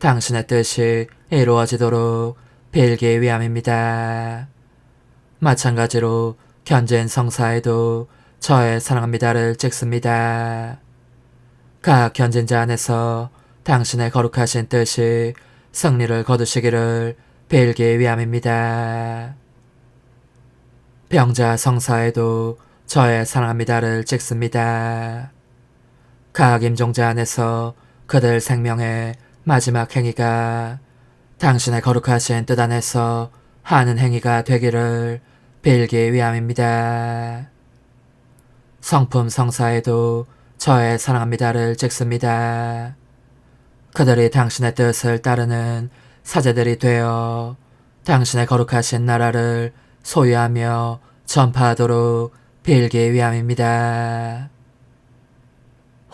당신의 뜻이 이루어지도록 빌기 위함입니다. 마찬가지로 견진 성사에도 저의 사랑합니다를 찍습니다. 각 견진자 안에서 당신의 거룩하신 뜻이 승리를 거두시기를 빌기 위함입니다. 병자 성사에도 저의 사랑합니다를 찍습니다. 각 임종자 안에서 그들 생명의 마지막 행위가 당신의 거룩하신 뜻 안에서 하는 행위가 되기를 빌기 위함입니다. 성품 성사에도 저의 사랑합니다를 찍습니다. 그들이 당신의 뜻을 따르는 사제들이 되어 당신의 거룩하신 나라를 소유하며 전파하도록 빌기 위함입니다.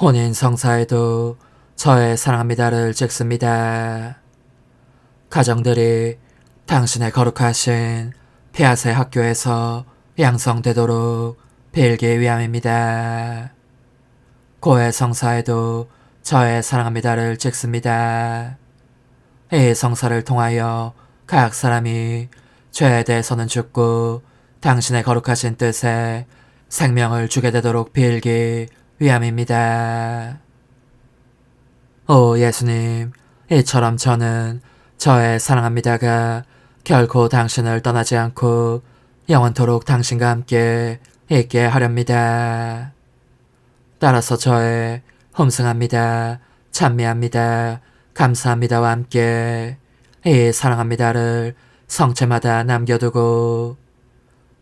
혼인 성사에도 저의 사랑합니다를 찍습니다. 가정들이 당신의 거룩하신 피아세 학교에서 양성되도록 빌기 위함입니다. 고해 성사에도 저의 사랑합니다를 찍습니다. 이 성사를 통하여 각 사람이 죄에 대해서는 죽고 당신의 거룩하신 뜻에 생명을 주게 되도록 빌기 위함입니다. 오 예수님, 이처럼 저는 저의 사랑합니다가 결코 당신을 떠나지 않고 영원토록 당신과 함께 있게 하렵니다. 따라서 저의 홈승합니다, 찬미합니다, 감사합니다와 함께 이 사랑합니다를 성체마다 남겨두고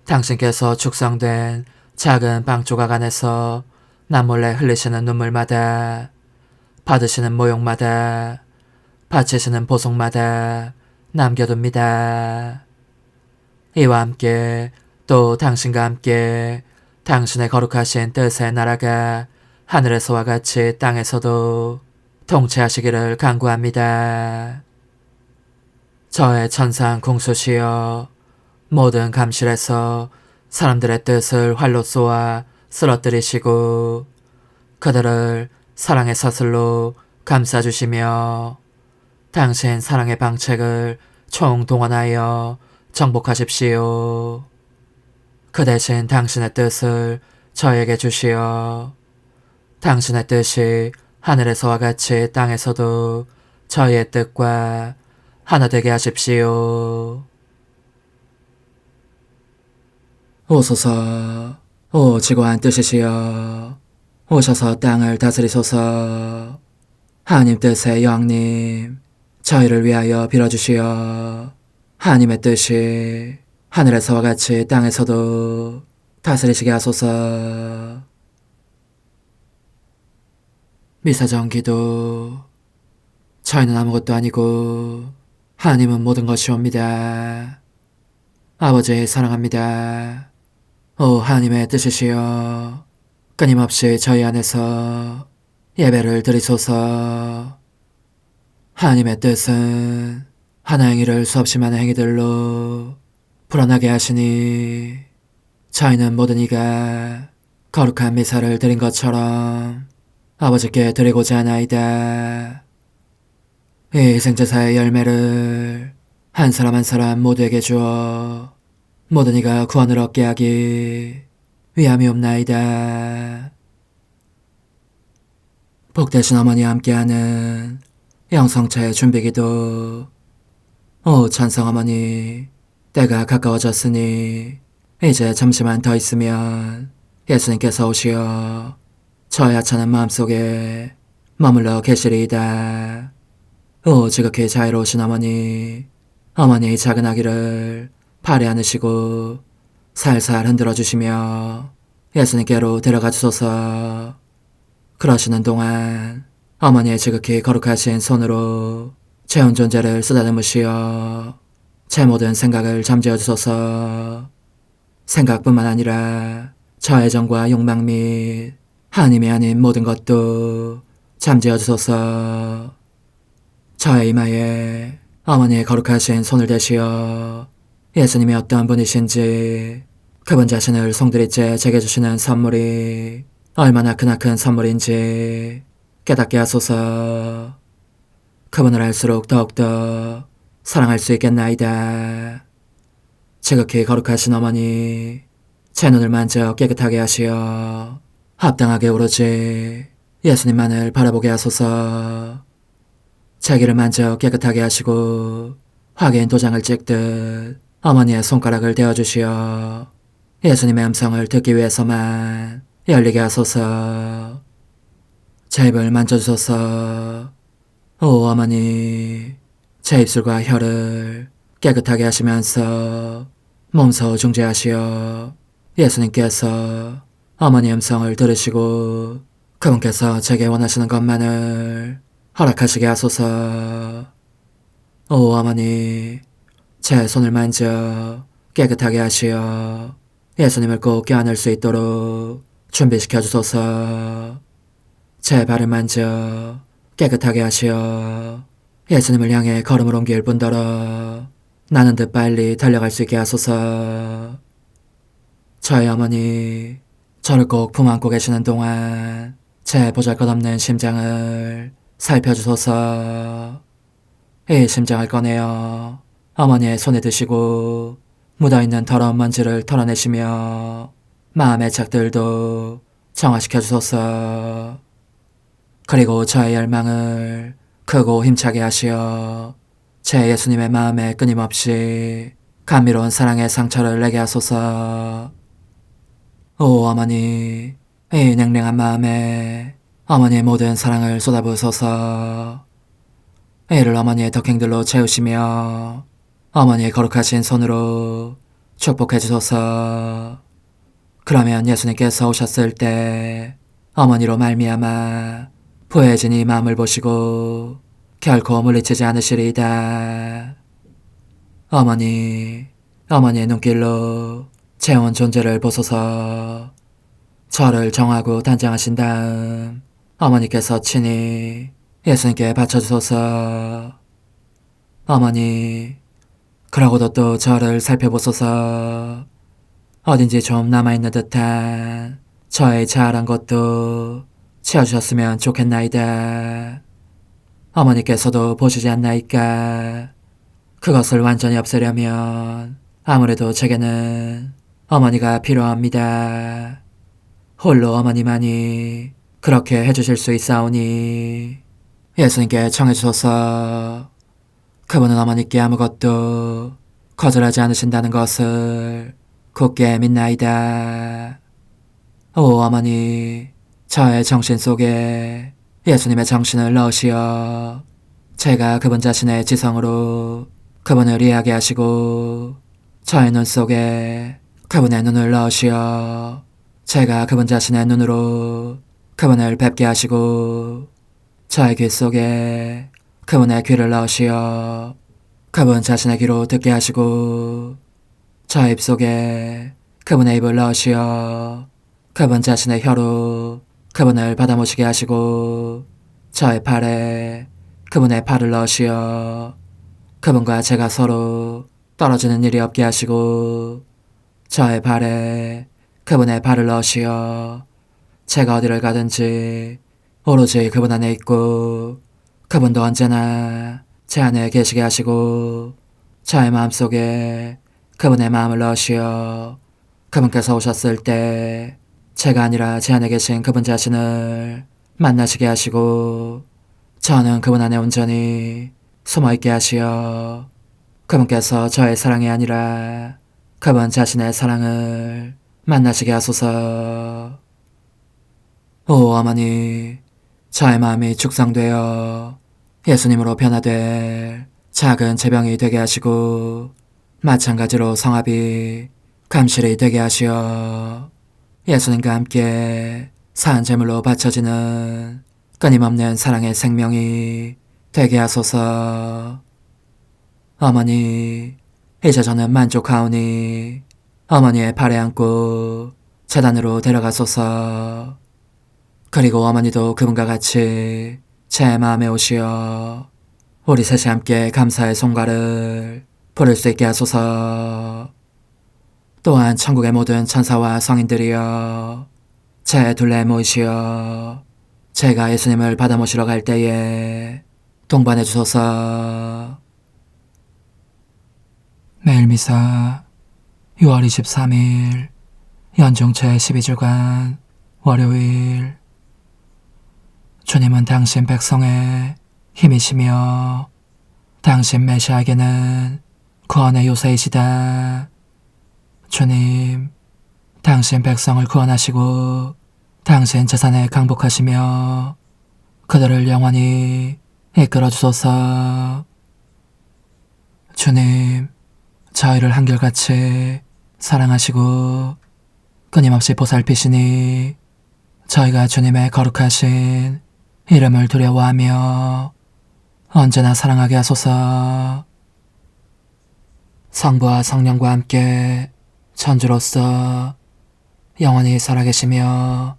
당신께서 축성된 작은 빵 조각 안에서 남몰래 흘리시는 눈물마다 받으시는 모욕마다 바치시는 보속마다 남겨둡니다. 이와 함께 또 당신과 함께 당신의 거룩하신 뜻의 나라가 하늘에서와 같이 땅에서도 통치하시기를 간구합니다. 저의 천상 궁수시여, 모든 감실에서 사람들의 뜻을 활로 쏘아 쓰러뜨리시고 그들을 사랑의 사슬로 감싸주시며 당신 사랑의 방책을 총동원하여 정복하십시오. 그 대신 당신의 뜻을 저에게 주시어 당신의 뜻이 하늘에서와 같이 땅에서도 저희의 뜻과 하나 되게 하십시오. 오소서, 오 지고한 뜻이시여, 오셔서 땅을 다스리소서. 하나님 뜻의 여왕님, 저희를 위하여 빌어주시어 하나님의 뜻이 하늘에서와 같이 땅에서도 다스리시게 하소서. 미사정 기도. 저희는 아무것도 아니고 하나님은 모든 것이옵니다. 아버지 사랑합니다. 오 하나님의 뜻이시여, 끊임없이 저희 안에서 예배를 드리소서. 하나님의 뜻은 하나 행위를 수없이 많은 행위들로 불어나게 하시니 저희는 모든 이가 거룩한 미사를 드린 것처럼 아버지께 드리고자 하나이다. 이 희생제사의 열매를 한 사람 한 사람 모두에게 주어 모든 이가 구원을 얻게 하기 위함이옵나이다. 복되신 어머니와 함께하는 영성차의 준비기도. 오 찬성 어머니, 때가 가까워졌으니 이제 잠시만 더 있으면 예수님께서 오시어 저의 하찮은 마음속에 머물러 계시리이다. 오 지극히 자유로우신 어머니, 어머니의 작은 아기를 팔에 안으시고 살살 흔들어 주시며 예수님께로 데려가 주소서. 그러시는 동안 어머니의 지극히 거룩하신 손으로 제 온 존재를 쓰다듬으시어 제 모든 생각을 잠재워 주소서. 생각뿐만 아니라 저의 정과 욕망 및 하나님이 아닌 모든 것도 잠재워 주소서. 저의 이마에 어머니의 거룩하신 손을 대시어 예수님이 어떤 분이신지, 그분 자신을 송두리째 제게 주시는 선물이 얼마나 크나큰 선물인지 깨닫게 하소서. 그분을 알수록 더욱더 사랑할 수 있겠나이다. 지극히 거룩하신 어머니, 제 눈을 만져 깨끗하게 하시어 합당하게 오로지 예수님만을 바라보게 하소서. 제 귀를 만져 깨끗하게 하시고 확인 도장을 찍듯 어머니의 손가락을 대어주시어 예수님의 음성을 듣기 위해서만 열리게 하소서. 제 입을 만져주소서. 오 어머니, 제 입술과 혀를 깨끗하게 하시면서 몸소 중재하시어 예수님께서 어머니 음성을 들으시고 그분께서 제게 원하시는 것만을 허락하시게 하소서. 오 어머니, 제 손을 만져 깨끗하게 하시어 예수님을 꼭 껴안을 수 있도록 준비시켜 주소서. 제 발을 만져 깨끗하게 하시어 예수님을 향해 걸음을 옮길 뿐더러 나는 듯 빨리 달려갈 수 있게 하소서. 저의 어머니, 저를 꼭 품안고 계시는 동안 제 보잘것없는 심장을 살펴주소서. 이 심장을 꺼내어 어머니의 손에 드시고 묻어있는 더러운 먼지를 털어내시며 마음의 착들도 정화시켜 주소서. 그리고 저의 열망을 크고 힘차게 하시어 제 예수님의 마음에 끊임없이 감미로운 사랑의 상처를 내게 하소서. 오 어머니, 이 냉랭한 마음에 어머니의 모든 사랑을 쏟아부으소서. 이를 어머니의 덕행들로 채우시며 어머니의 거룩하신 손으로 축복해 주소서. 그러면 예수님께서 오셨을 때 어머니로 말미암아 부해진 이 마음을 보시고 결코 물리치지 않으시리이다. 어머니의 눈길로 제 온 존재를 보소서. 저를 정하고 단장하신 다음 어머니께서 친히 예수님께 바쳐주소서. 어머니, 그러고도 또 저를 살펴보소서. 어딘지 좀 남아있는 듯한 저의 자아란 것도 채워주셨으면 좋겠나이다. 어머니께서도 보시지 않나이까? 그것을 완전히 없애려면 아무래도 제게는 어머니가 필요합니다. 홀로 어머니만이 그렇게 해주실 수 있사오니 예수님께 청해주소서. 그분은 어머니께 아무것도 거절하지 않으신다는 것을 굳게 믿나이다. 오 어머니, 저의 정신 속에 예수님의 정신을 넣으시어 제가 그분 자신의 지성으로 그분을 이해하게 하시고 저의 눈 속에 그분의 눈을 넣으시어 제가 그분 자신의 눈으로 그분을 뵙게 하시고 저의 귀 속에 그분의 귀를 넣으시어 그분 자신의 귀로 듣게 하시고 저의 입 속에 그분의 입을 넣으시어 그분 자신의 혀로 그분을 받아모시게 하시고 저의 팔에 그분의 팔을 넣으시어 그분과 제가 서로 떨어지는 일이 없게 하시고 저의 발에 그분의 발을 넣으시어 제가 어디를 가든지 오로지 그분 안에 있고 그분도 언제나 제 안에 계시게 하시고 저의 마음속에 그분의 마음을 넣으시어 그분께서 오셨을 때 제가 아니라 제 안에 계신 그분 자신을 만나시게 하시고 저는 그분 안에 온전히 숨어있게 하시어 그분께서 저의 사랑이 아니라 그분 자신의 사랑을 만나시게 하소서. 오 어머니, 저의 마음이 축성되어 예수님으으로 변화될 작은 제병이 되게 하시고 마찬가지로 성합이 감실이 되게 하시어 예수님과 함께 산 제물로 바쳐지는 끊임없는 사랑의 생명이 되게 하소서. 어머니, 이제 저는 만족하오니 어머니의 발에 안고 제단으로 데려가소서. 그리고 어머니도 그분과 같이 제 마음에 오시어 우리 셋이 함께 감사의 송가를 부를 수 있게 하소서. 또한 천국의 모든 천사와 성인들이여 제 둘레에 모이시어 제가 예수님을 받아 모시러 갈 때에 동반해 주소서. 매일 미사 6월 23일 연중 제12주간 월요일. 주님은 당신 백성의 힘이시며 당신 메시아에게는 구원의 요새이시다. 주님, 당신 백성을 구원하시고 당신 재산에 강복하시며 그들을 영원히 이끌어 주소서. 주님, 저희를 한결같이 사랑하시고 끊임없이 보살피시니 저희가 주님의 거룩하신 이름을 두려워하며 언제나 사랑하게 하소서. 성부와 성령과 함께 천주로서 영원히 살아계시며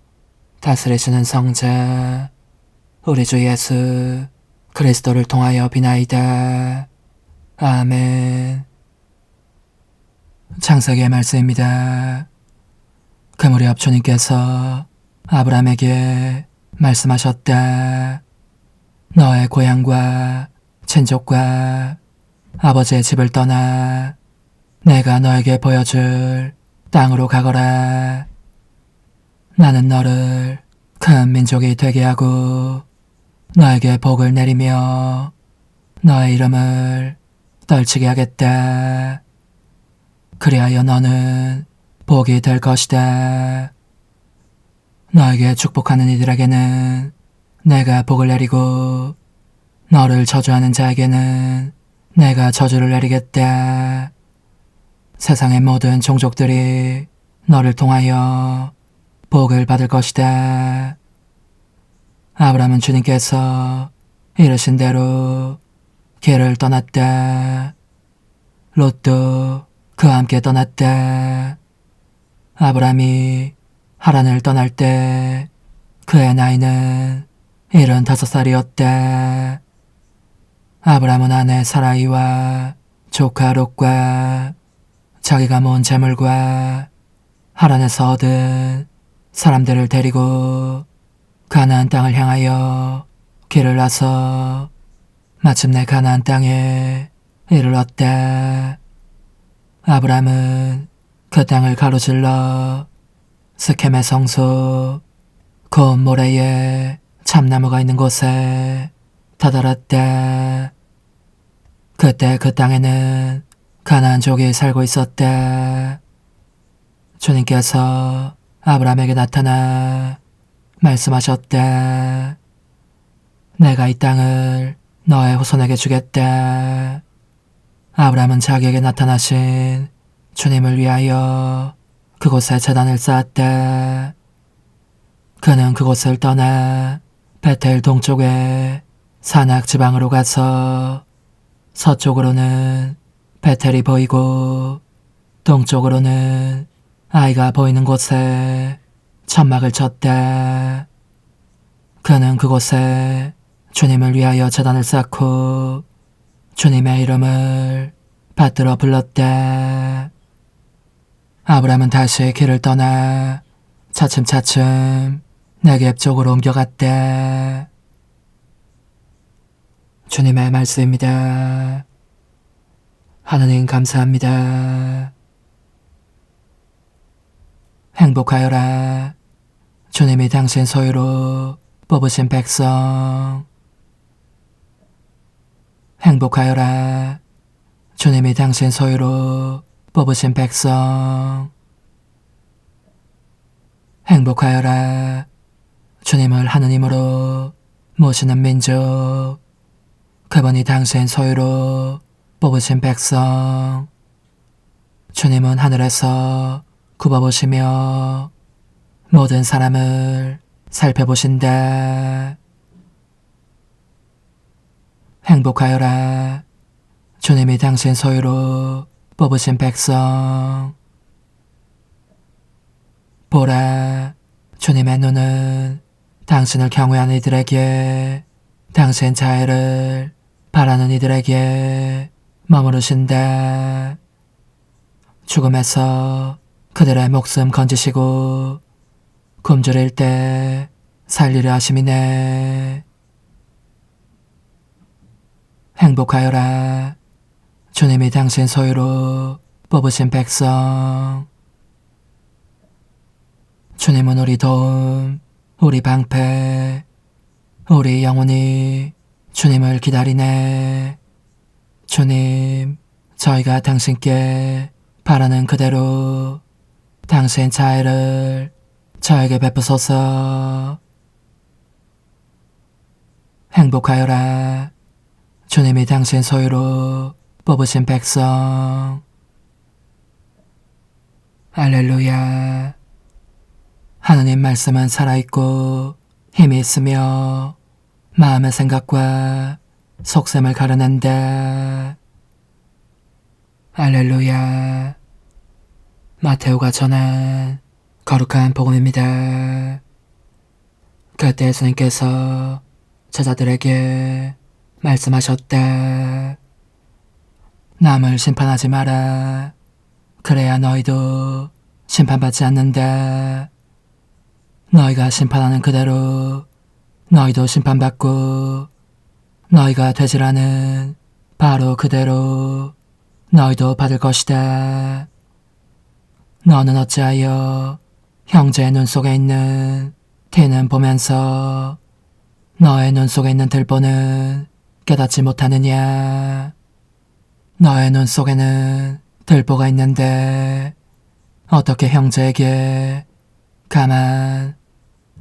다스리시는 성자 우리 주 예수 그리스도를 통하여 비나이다. 아멘. 창세기의 말씀입니다. 그 무렵 주님께서 아브라함에게 말씀하셨다. 너의 고향과 친족과 아버지의 집을 떠나 내가 너에게 보여줄 땅으로 가거라. 나는 너를 큰 민족이 되게 하고 너에게 복을 내리며 너의 이름을 떨치게 하겠다. 그리하여 너는 복이 될 것이다. 너에게 축복하는 이들에게는 내가 복을 내리고 너를 저주하는 자에게는 내가 저주를 내리겠다. 세상의 모든 종족들이 너를 통하여 복을 받을 것이다. 아브라함은 주님께서 이르신 대로 길을 떠났다. 롯도 그와 함께 떠났다. 아브람이 하란을 떠날 때 그의 나이는 75살이었다. 아브람은 아내 사라이와 조카 롯과 자기가 모은 재물과 하란에서 얻은 사람들을 데리고 가나안 땅을 향하여 길을 나서 마침내 가나안 땅에 이르렀다. 아브람은 그 땅을 가로질러 스켐의 성소 고운 모래에 참나무가 있는 곳에 다다랐다. 그때 그 땅에는 가나안족이 살고 있었다. 주님께서 아브람에게 나타나 말씀하셨다. 내가 이 땅을 너의 후손에게 주겠다. 아브람은 자기에게 나타나신 주님을 위하여 그곳에 제단을 쌓았다. 그는 그곳을 떠나 베텔 동쪽의 산악 지방으로 가서 서쪽으로는 베텔이 보이고 동쪽으로는 아이가 보이는 곳에 천막을 쳤다. 그는 그곳에 주님을 위하여 제단을 쌓고 주님의 이름을 받들어 불렀다. 아브람은 다시 길을 떠나 차츰차츰 네겝 쪽으로 옮겨갔다. 주님의 말씀입니다. 하나님 감사합니다. 행복하여라. 주님이 당신 소유로 뽑으신 백성. 행복하여라. 주님이 당신 소유로 뽑으신 백성. 행복하여라. 주님을 하느님으로 모시는 민족. 그분이 당신 소유로 뽑으신 백성. 주님은 하늘에서 굽어보시며 모든 사람을 살펴보신다. 행복하여라. 주님이 당신 소유로 뽑으신 백성. 보라, 주님의 눈은 당신을 경외하는 이들에게, 당신 자애를 바라는 이들에게 머무르신다. 죽음에서 그들의 목숨 건지시고 굶주릴 때 살리려 하심이네. 행복하여라. 주님이 당신 소유로 뽑으신 백성. 주님은 우리 도움, 우리 방패, 우리 영혼이 주님을 기다리네. 주님, 저희가 당신께 바라는 그대로 당신 자애를 저에게 베푸소서. 행복하여라. 주님이 당신 소유로 뽑으신 백성. 할렐루야. 하느님 말씀은 살아있고 힘이 있으며 마음의 생각과 속셈을 가르낸다. 할렐루야. 마테오가 전한 거룩한 복음입니다. 그때 예수님께서 제자들에게 말씀하셨다. 남을 심판하지 마라. 그래야 너희도 심판받지 않는다. 너희가 심판하는 그대로 너희도 심판받고, 너희가 되지라는 바로 그대로 너희도 받을 것이다. 너는 어찌하여 형제의 눈 속에 있는 티는 보면서 너의 눈 속에 있는 들보는 깨닫지 못하느냐. 너의 눈 속에는 들보가 있는데 어떻게 형제에게 가만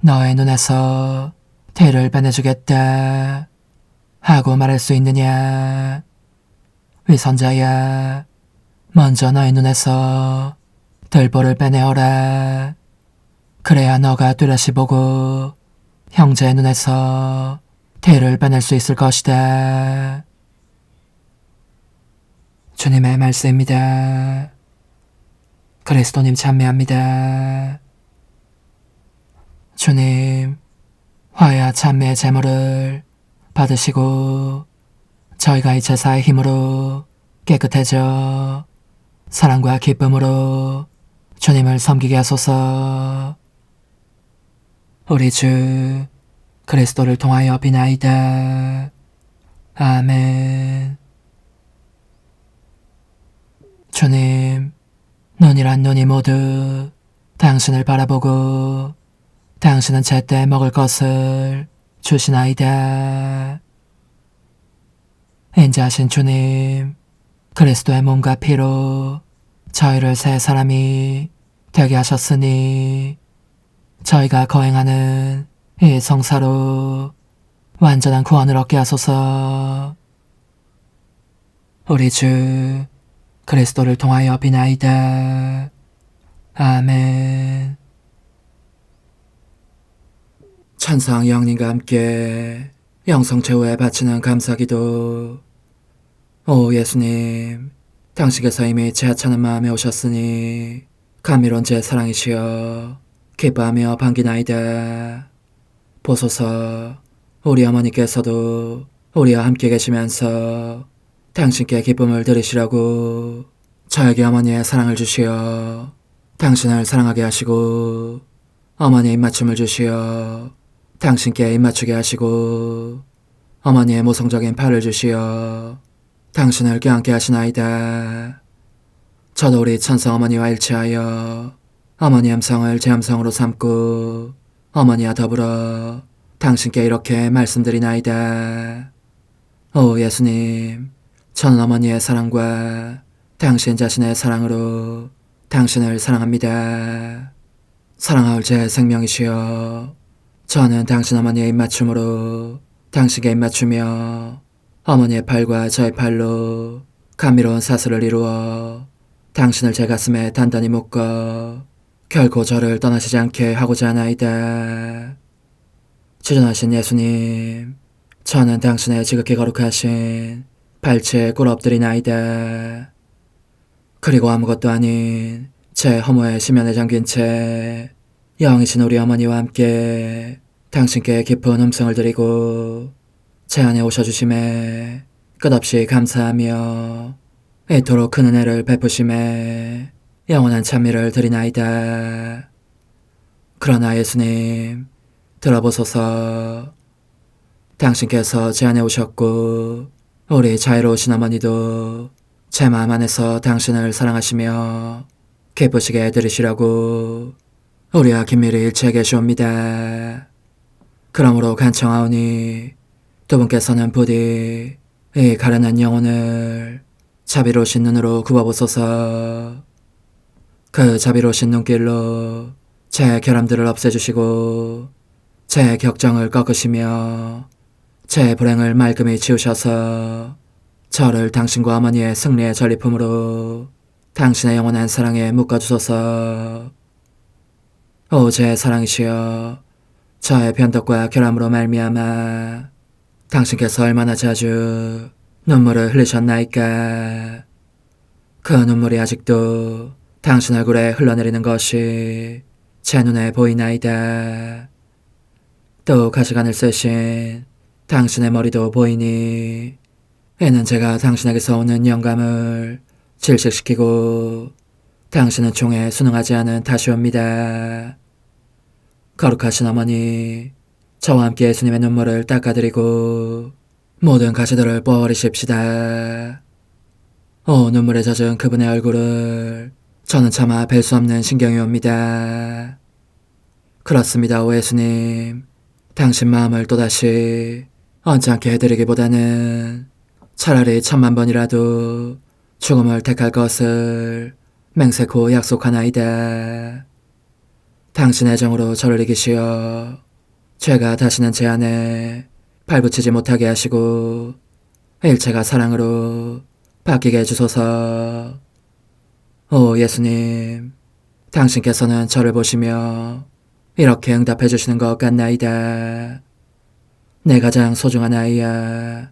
너의 눈에서 티를 빼내주겠다 하고 말할 수 있느냐. 위선자야, 먼저 너의 눈에서 들보를 빼내어라. 그래야 너가 뚜렷이 보고 형제의 눈에서 티를 빼낼 수 있을 것이다. 주님의 말씀입니다. 그리스도님 찬미합니다. 주님, 화해와 찬미의 제물을 받으시고 저희가 이 제사의 힘으로 깨끗해져 사랑과 기쁨으로 주님을 섬기게 하소서. 우리 주 그리스도를 통하여 비나이다. 아멘. 주님, 눈이란 눈이 모두 당신을 바라보고 당신은 제때 먹을 것을 주시나이다. 인자하신 주님, 그리스도의 몸과 피로 저희를 새 사람이 되게 하셨으니 저희가 거행하는 이 성사로 완전한 구원을 얻게 하소서. 우리 주 그리스도를 통하여 비나이다. 아멘. 천상 영님과 함께 영성 최후에 바치는 감사기도. 오 예수님, 당신께서 이미 제 하찮은 마음에 오셨으니 감미로운 제 사랑이시여 기뻐하며 반기나이다. 보소서, 우리 어머니께서도 우리와 함께 계시면서 당신께 기쁨을 드리시라고 저에게 어머니의 사랑을 주시어 당신을 사랑하게 하시고 어머니의 입맞춤을 주시어 당신께 입맞추게 하시고 어머니의 모성적인 팔을 주시어 당신을 껴안게 하시나이다. 저도 우리 천성 어머니와 일치하여 어머니 음성을 제 음성으로 삼고 어머니와 더불어 당신께 이렇게 말씀드리나이다. 오 예수님, 저는 어머니의 사랑과 당신 자신의 사랑으로 당신을 사랑합니다. 사랑하올 제 생명이시여, 저는 당신 어머니의 입맞춤으로 당신께 입맞추며 어머니의 팔과 저의 팔로 감미로운 사슬을 이루어 당신을 제 가슴에 단단히 묶어 결코 저를 떠나시지 않게 하고자 하나이다. 지존하신 예수님, 저는 당신의 지극히 거룩하신 발치에 꿇어 엎드리나이다. 그리고 아무것도 아닌 제 허무의 심연에 잠긴 채 영이신 우리 어머니와 함께 당신께 깊은 음성을 드리고 제 안에 오셔주심에 끝없이 감사하며 이토록 큰 은혜를 베푸심에 영원한 찬미를 드리나이다. 그러나 예수님, 들어보소서. 당신께서 제 안에 오셨고 우리 자유로우신 어머니도 제 마음 안에서 당신을 사랑하시며 기쁘시게 해드리시라고 우리와 긴밀히 일치해 계시옵니다. 그러므로 간청하오니 두 분께서는 부디 이 가련한 영혼을 자비로우신 눈으로 굽어보소서. 그 자비로우신 눈길로 제 결함들을 없애주시고 제 격정을 꺾으시며 제 불행을 말끔히 지우셔서 저를 당신과 어머니의 승리의 전리품으로 당신의 영원한 사랑에 묶어주소서. 오 제 사랑이시여, 저의 변덕과 결함으로 말미암아 당신께서 얼마나 자주 눈물을 흘리셨나이까. 그 눈물이 아직도 당신 얼굴에 흘러내리는 것이 제 눈에 보이나이다. 또 가시관을 쓰신 당신의 머리도 보이니 이는 제가 당신에게서 오는 영감을 질식시키고 당신은 총에 순응하지 않은 탓이옵니다. 거룩하신 어머니, 저와 함께 예수님의 눈물을 닦아드리고 모든 가시들을 뽑아버리십시다. 오 눈물에 젖은 그분의 얼굴을 저는 차마 뵐 수 없는 신경이 옵니다. 그렇습니다, 오 예수님. 당신 마음을 또다시 언짢게 해드리기보다는 차라리 10,000,000번이라도 죽음을 택할 것을 맹세코 약속하나이다. 당신의 정으로 저를 이기시어 죄가 다시는 제 안에 발붙이지 못하게 하시고 일체가 사랑으로 바뀌게 해주소서. 오 예수님, 당신께서는 저를 보시며 이렇게 응답해 주시는 것 같나이다. 내 가장 소중한 아이야,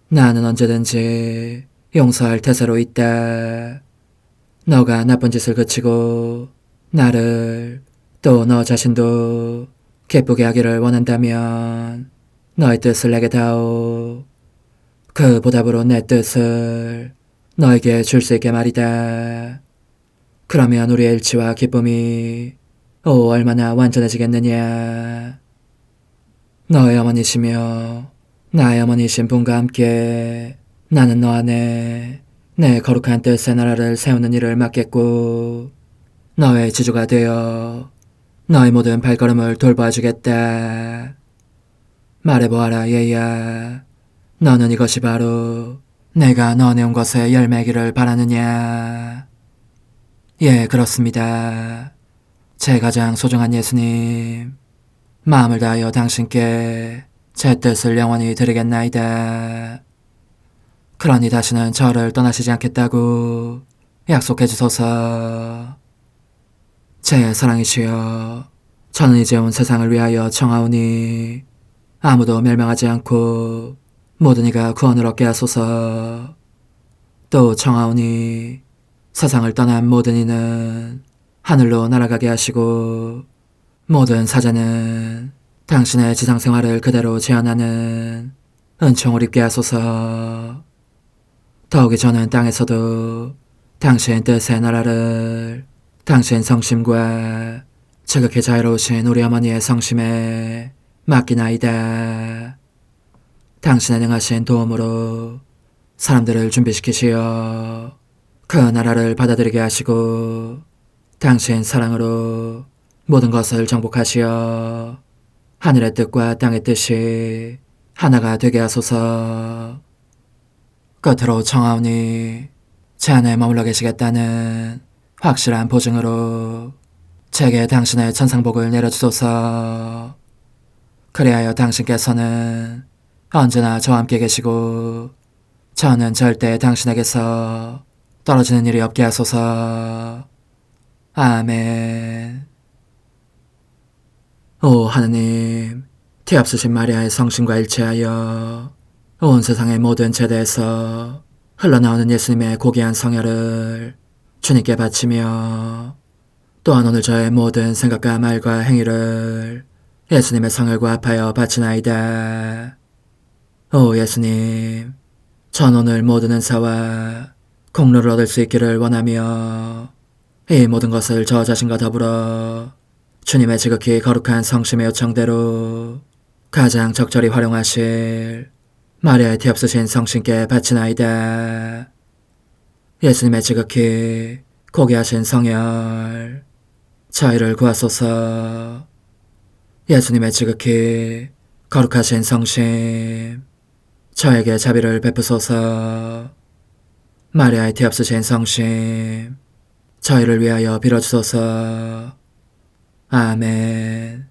나는 언제든지 용서할 태세로 있다. 너가 나쁜 짓을 그치고 나를 또 너 자신도 기쁘게 하기를 원한다면 너의 뜻을 내게 다오. 그 보답으로 내 뜻을 너에게 줄 수 있게 말이다. 그러면 우리의 일치와 기쁨이 얼마나 완전해지겠느냐. 너의 어머니시며 나의 어머니신 분과 함께 나는 너 안에 내 거룩한 뜻의 나라를 세우는 일을 맡겠고 너의 지주가 되어 너의 모든 발걸음을 돌봐주겠다. 말해보아라 얘야. 너는 이것이 바로 내가 너네 온 것에 열매기를 바라느냐. 예, 그렇습니다. 제 가장 소중한 예수님, 마음을 다하여 당신께 제 뜻을 영원히 드리겠나이다. 그러니 다시는 저를 떠나시지 않겠다고 약속해 주소서. 제 사랑이시여, 저는 이제 온 세상을 위하여 청하오니 아무도 멸망하지 않고 모든 이가 구원을 얻게 하소서. 또 청하오니 세상을 떠난 모든 이는 하늘로 날아가게 하시고 모든 사자는 당신의 지상생활을 그대로 재현하는 은총을 입게 하소서. 더욱이 저는 땅에서도 당신 뜻의 나라를 당신 성심과 지극히 자유로우신 우리 어머니의 성심에 맡기나이다. 당신의 능하신 도움으로 사람들을 준비시키시어 그 나라를 받아들이게 하시고 당신 사랑으로 모든 것을 정복하시어 하늘의 뜻과 땅의 뜻이 하나가 되게 하소서. 끝으로 청하오니 제 안에 머물러 계시겠다는 확실한 보증으로 제게 당신의 천상복을 내려주소서. 그리하여 당신께서는 언제나 저와 함께 계시고 저는 절대 당신에게서 떨어지는 일이 없게 하소서. 아멘. 오 하느님, 티없으신 마리아의 성심과 일치하여 온 세상의 모든 제대에서 흘러나오는 예수님의 고귀한 성혈을 주님께 바치며 또한 오늘 저의 모든 생각과 말과 행위를 예수님의 성혈과 합하여 바치나이다. 오 예수님, 전 오늘 모든 은사와 공로를 얻을 수 있기를 원하며 이 모든 것을 저 자신과 더불어 주님의 지극히 거룩한 성심의 요청대로 가장 적절히 활용하실 마리아의 티없으신 성신께 바치나이다. 예수님의 지극히 고귀하신 성혈, 저희를 구하소서. 예수님의 지극히 거룩하신 성심, 저에게 자비를 베푸소서. 마리아의 티없으신 성심, 저희를 위하여 빌어주소서. 아멘.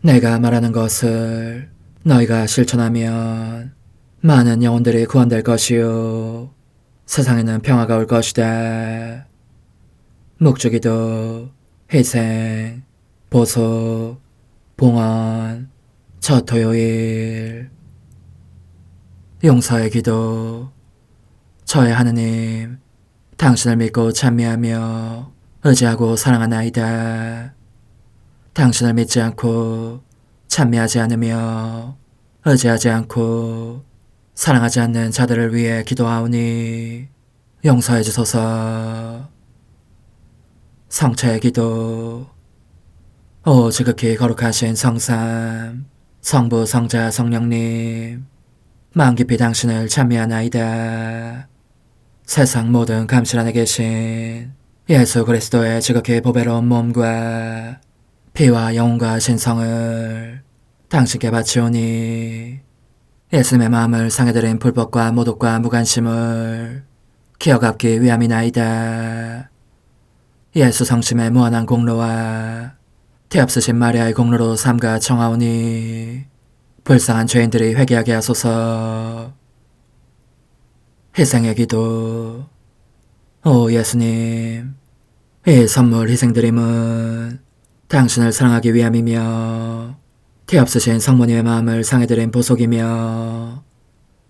내가 말하는 것을 너희가 실천하면 많은 영혼들이 구원될 것이요 세상에는 평화가 올 것이다. 묵주기도, 희생, 보속, 봉헌, 첫 토요일. 용서의 기도. 저의 하느님, 당신을 믿고 찬미하며 의지하고 사랑하나이다. 당신을 믿지 않고 찬미하지 않으며 의지하지 않고 사랑하지 않는 자들을 위해 기도하오니 용서해 주소서. 성체의 기도. 오 지극히 거룩하신 성삼, 성부, 성자, 성령님, 마음 깊이 당신을 찬미하나이다. 세상 모든 감실 안에 계신 예수 그리스도의 지극히 보배로운 몸과 피와 영혼과 신성을 당신께 바치오니 예수님의 마음을 상해드린 불법과 모독과 무관심을 기어갚기 위함이나이다. 예수 성심의 무한한 공로와 티없으신 마리아의 공로로 삼가 청하오니 불쌍한 죄인들이 회개하게 하소서. 희생의 기도. 오 예수님, 이 선물 희생드림은 당신을 사랑하기 위함이며 티없으신 성모님의 마음을 상해드린 보속이며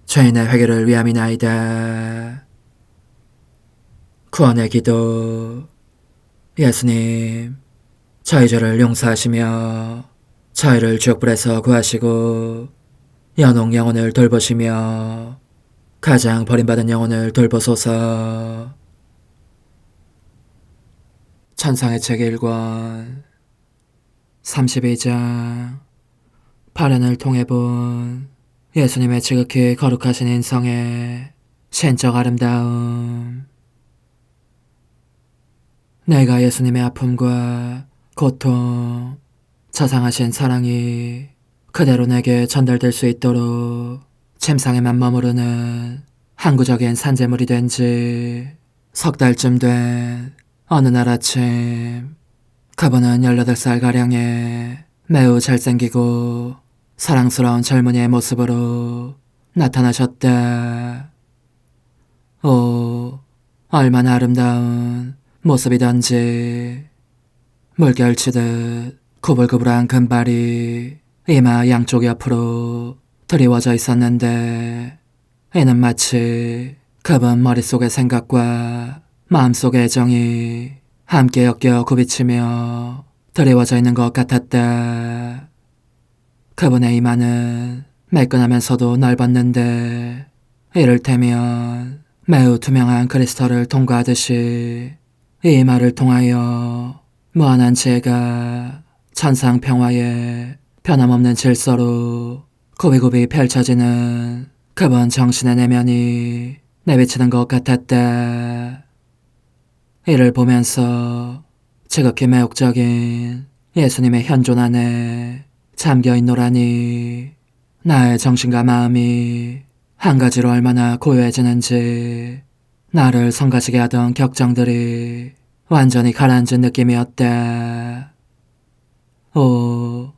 죄인의 회개를 위함이나이다. 구원의 기도. 예수님, 저희 죄를 용서하시며 저희를 지옥불에서 구하시고 연옥 영혼을 돌보시며 가장 버림받은 영혼을 돌보소서. 천상의 책 1권 32장. 파련을 통해 본 예수님의 지극히 거룩하신 인성의 신적 아름다움. 내가 예수님의 아픔과 고통, 자상하신 사랑이 그대로 내게 전달될 수 있도록 침상에만 머무르는 항구적인 산재물이 된 지 석 달쯤 된 어느 날 아침, 그분은 18살가량의 매우 잘생기고 사랑스러운 젊은이의 모습으로 나타나셨다. 오, 얼마나 아름다운 모습이던지. 물결치듯 구불구불한 금발이 이마 양쪽 옆으로 드리워져 있었는데, 이는 마치 그분 머릿속의 생각과 마음속의 애정이 함께 엮여 굽이치며 드리워져 있는 것 같았다. 그분의 이마는 매끈하면서도 넓었는데, 이를테면 매우 투명한 크리스털을 통과하듯이 이 이마를 통하여 무한한 지혜가 천상 평화의 변함없는 질서로 굽이굽이 펼쳐지는 그분 정신의 내면이 내비치는 것 같았다. 이를 보면서 지극히 매혹적인 예수님의 현존 안에 잠겨있노라니, 나의 정신과 마음이 한 가지로 얼마나 고요해지는지 나를 성가시게 하던 격정들이 완전히 가라앉은 느낌이었다. 오,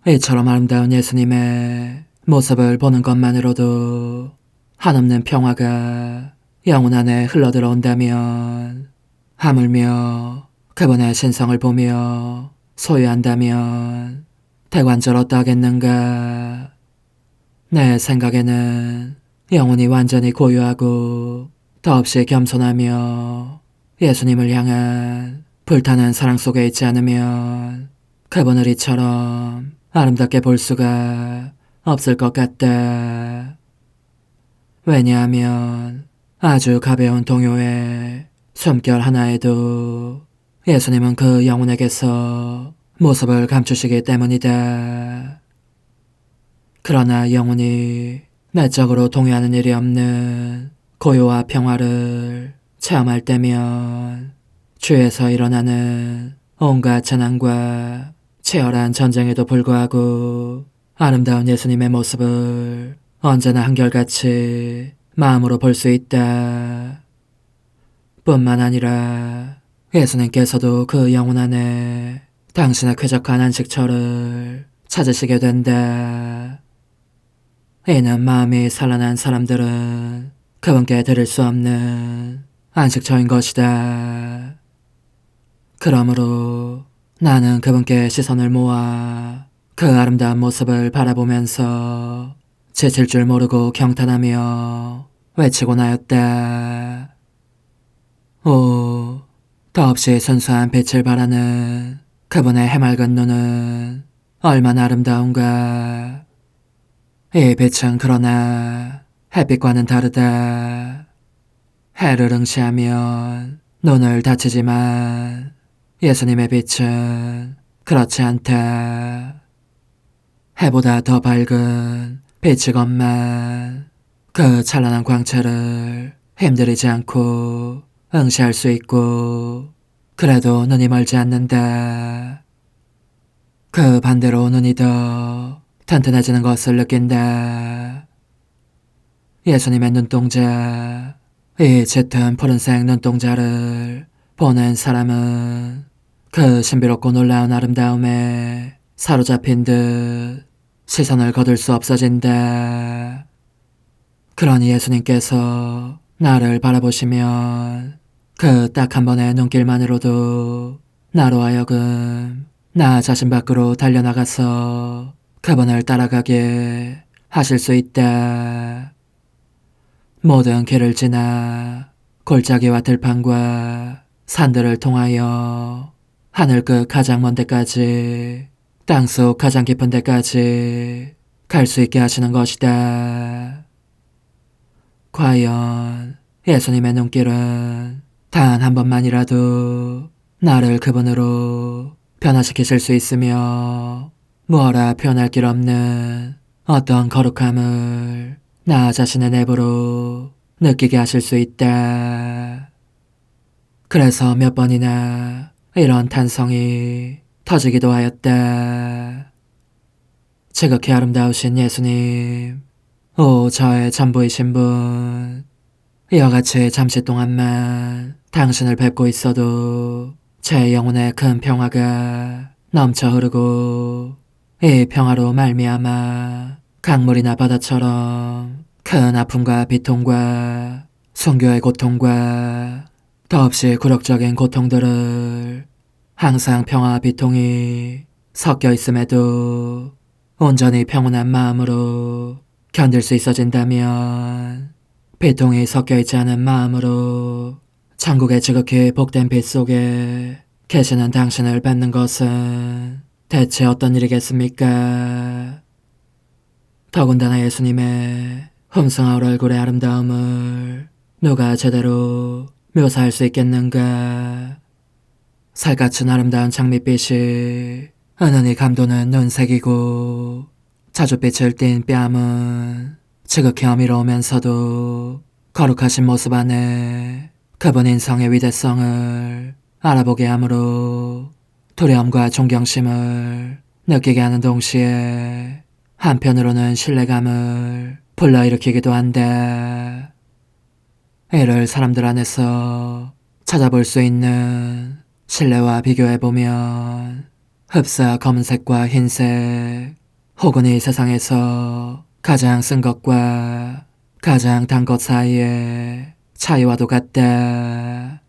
이처럼 아름다운 예수님의 모습을 보는 것만으로도 한없는 평화가 영혼 안에 흘러들어온다면, 하물며 그분의 신성을 보며 소유한다면 대관절 어떠하겠는가. 내 생각에는 영혼이 완전히 고요하고 더없이 겸손하며 예수님을 향한 불타는 사랑 속에 있지 않으면 그분을 이처럼 아름답게 볼 수가 없을 것 같다. 왜냐하면 아주 가벼운 동요의 숨결 하나에도 예수님은 그 영혼에게서 모습을 감추시기 때문이다. 그러나 영혼이 내적으로 동요하는 일이 없는 고요와 평화를 체험할 때면 주위에서 일어나는 온갖 재난과 치열한 전쟁에도 불구하고 아름다운 예수님의 모습을 언제나 한결같이 마음으로 볼 수 있다. 뿐만 아니라 예수님께서도 그 영혼 안에 당신의 쾌적한 안식처를 찾으시게 된다. 이는 마음이 산란한 사람들은 그분께 드릴 수 없는 안식처인 것이다. 그러므로 나는 그분께 시선을 모아 그 아름다운 모습을 바라보면서 지칠 줄 모르고 경탄하며 외치곤 하였다. 오, 더없이 순수한 빛을 발하는 그분의 해맑은 눈은 얼마나 아름다운가. 이 빛은 그러나 햇빛과는 다르다. 해를 응시하면 눈을 다치지만 예수님의 빛은 그렇지 않다. 해보다 더 밝은 빛이건만 그 찬란한 광채를 힘들이지 않고 응시할 수 있고, 그래도 눈이 멀지 않는다. 그 반대로 눈이 더 튼튼해지는 것을 느낀다. 예수님의 눈동자, 이 짙은 푸른색 눈동자를 보는 사람은 그 신비롭고 놀라운 아름다움에 사로잡힌 듯 시선을 거둘 수 없어진다. 그러니 예수님께서 나를 바라보시면 그 딱 한 번의 눈길만으로도 나로 하여금 나 자신 밖으로 달려나가서 그분을 따라가게 하실 수 있다. 모든 길을 지나 골짜기와 들판과 산들을 통하여 하늘 끝 가장 먼 데까지, 땅속 가장 깊은 데까지 갈 수 있게 하시는 것이다. 과연 예수님의 눈길은 단 한 번만이라도 나를 그분으로 변화시키실 수 있으며 뭐라 표현할 길 없는 어떤 거룩함을 나 자신의 내부로 느끼게 하실 수 있다. 그래서 몇 번이나 이런 탄성이 터지기도 하였다. 지극히 아름다우신 예수님, 오 저의 전부이신 분, 이와 같이 잠시 동안만 당신을 뵙고 있어도 제 영혼에 큰 평화가 넘쳐 흐르고, 이 평화로 말미암아 강물이나 바다처럼 큰 아픔과 비통과 순교의 고통과 더없이 굴욕적인 고통들을 항상 평화와 비통이 섞여 있음에도 온전히 평온한 마음으로 견딜 수 있어진다면, 비통이 섞여 있지 않은 마음으로 천국의 지극히 복된 빛 속에 계시는 당신을 뵙는 것은 대체 어떤 일이겠습니까? 더군다나 예수님의 흠숭아올 얼굴의 아름다움을 누가 제대로 묘사할 수 있겠는가? 살갗은 아름다운 장밋빛이 은은히 감도는 눈색이고, 자줏빛을 띤 뺨은 지극히 어미로우면서도 거룩하신 모습 안에 그분 인성의 위대성을 알아보게 하므로 두려움과 존경심을 느끼게 하는 동시에 한편으로는 신뢰감을 불러일으키기도 한다. 이를 사람들 안에서 찾아볼 수 있는 신뢰와 비교해보면 흡사 검은색과 흰색, 혹은 이 세상에서 가장 쓴 것과 가장 단 것 사이의 차이와도 같다.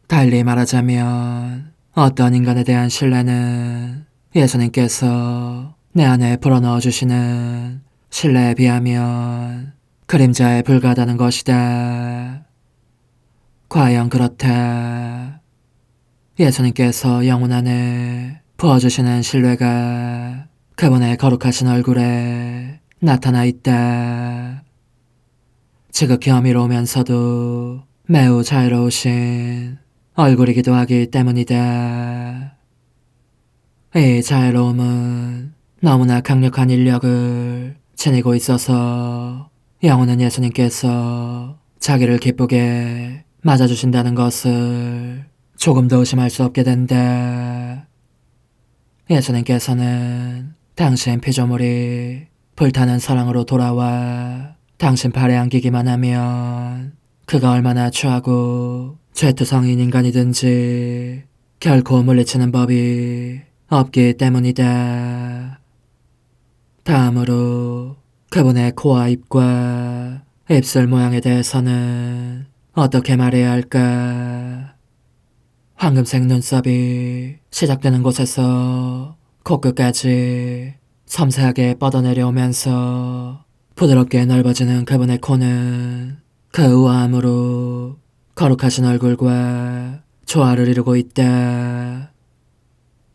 달리 말하자면 어떤 인간에 대한 신뢰는 예수님께서 내 안에 불어넣어 주시는 신뢰에 비하면 그림자에 불과하다는 것이다. 과연 그렇다. 예수님께서 영혼 안에 부어주시는 신뢰가 그분의 거룩하신 얼굴에 나타나 있다. 지극히 어미로우면서도 매우 자유로우신 얼굴이기도 하기 때문이다. 이 자유로움은 너무나 강력한 인력을 지니고 있어서 영혼은 예수님께서 자기를 기쁘게 맞아주신다는 것을 조금도 의심할 수 없게 된다. 예수님께서는 당신 피조물이 불타는 사랑으로 돌아와 당신 발에 안기기만 하면 그가 얼마나 추하고 죄투성인 인간이든지 결코 물리치는 법이 없기 때문이다. 다음으로 그분의 코와 입과 입술 모양에 대해서는 어떻게 말해야 할까? 황금색 눈썹이 시작되는 곳에서 코끝까지 섬세하게 뻗어내려오면서 부드럽게 넓어지는 그분의 코는 그 우아함으로 거룩하신 얼굴과 조화를 이루고 있다.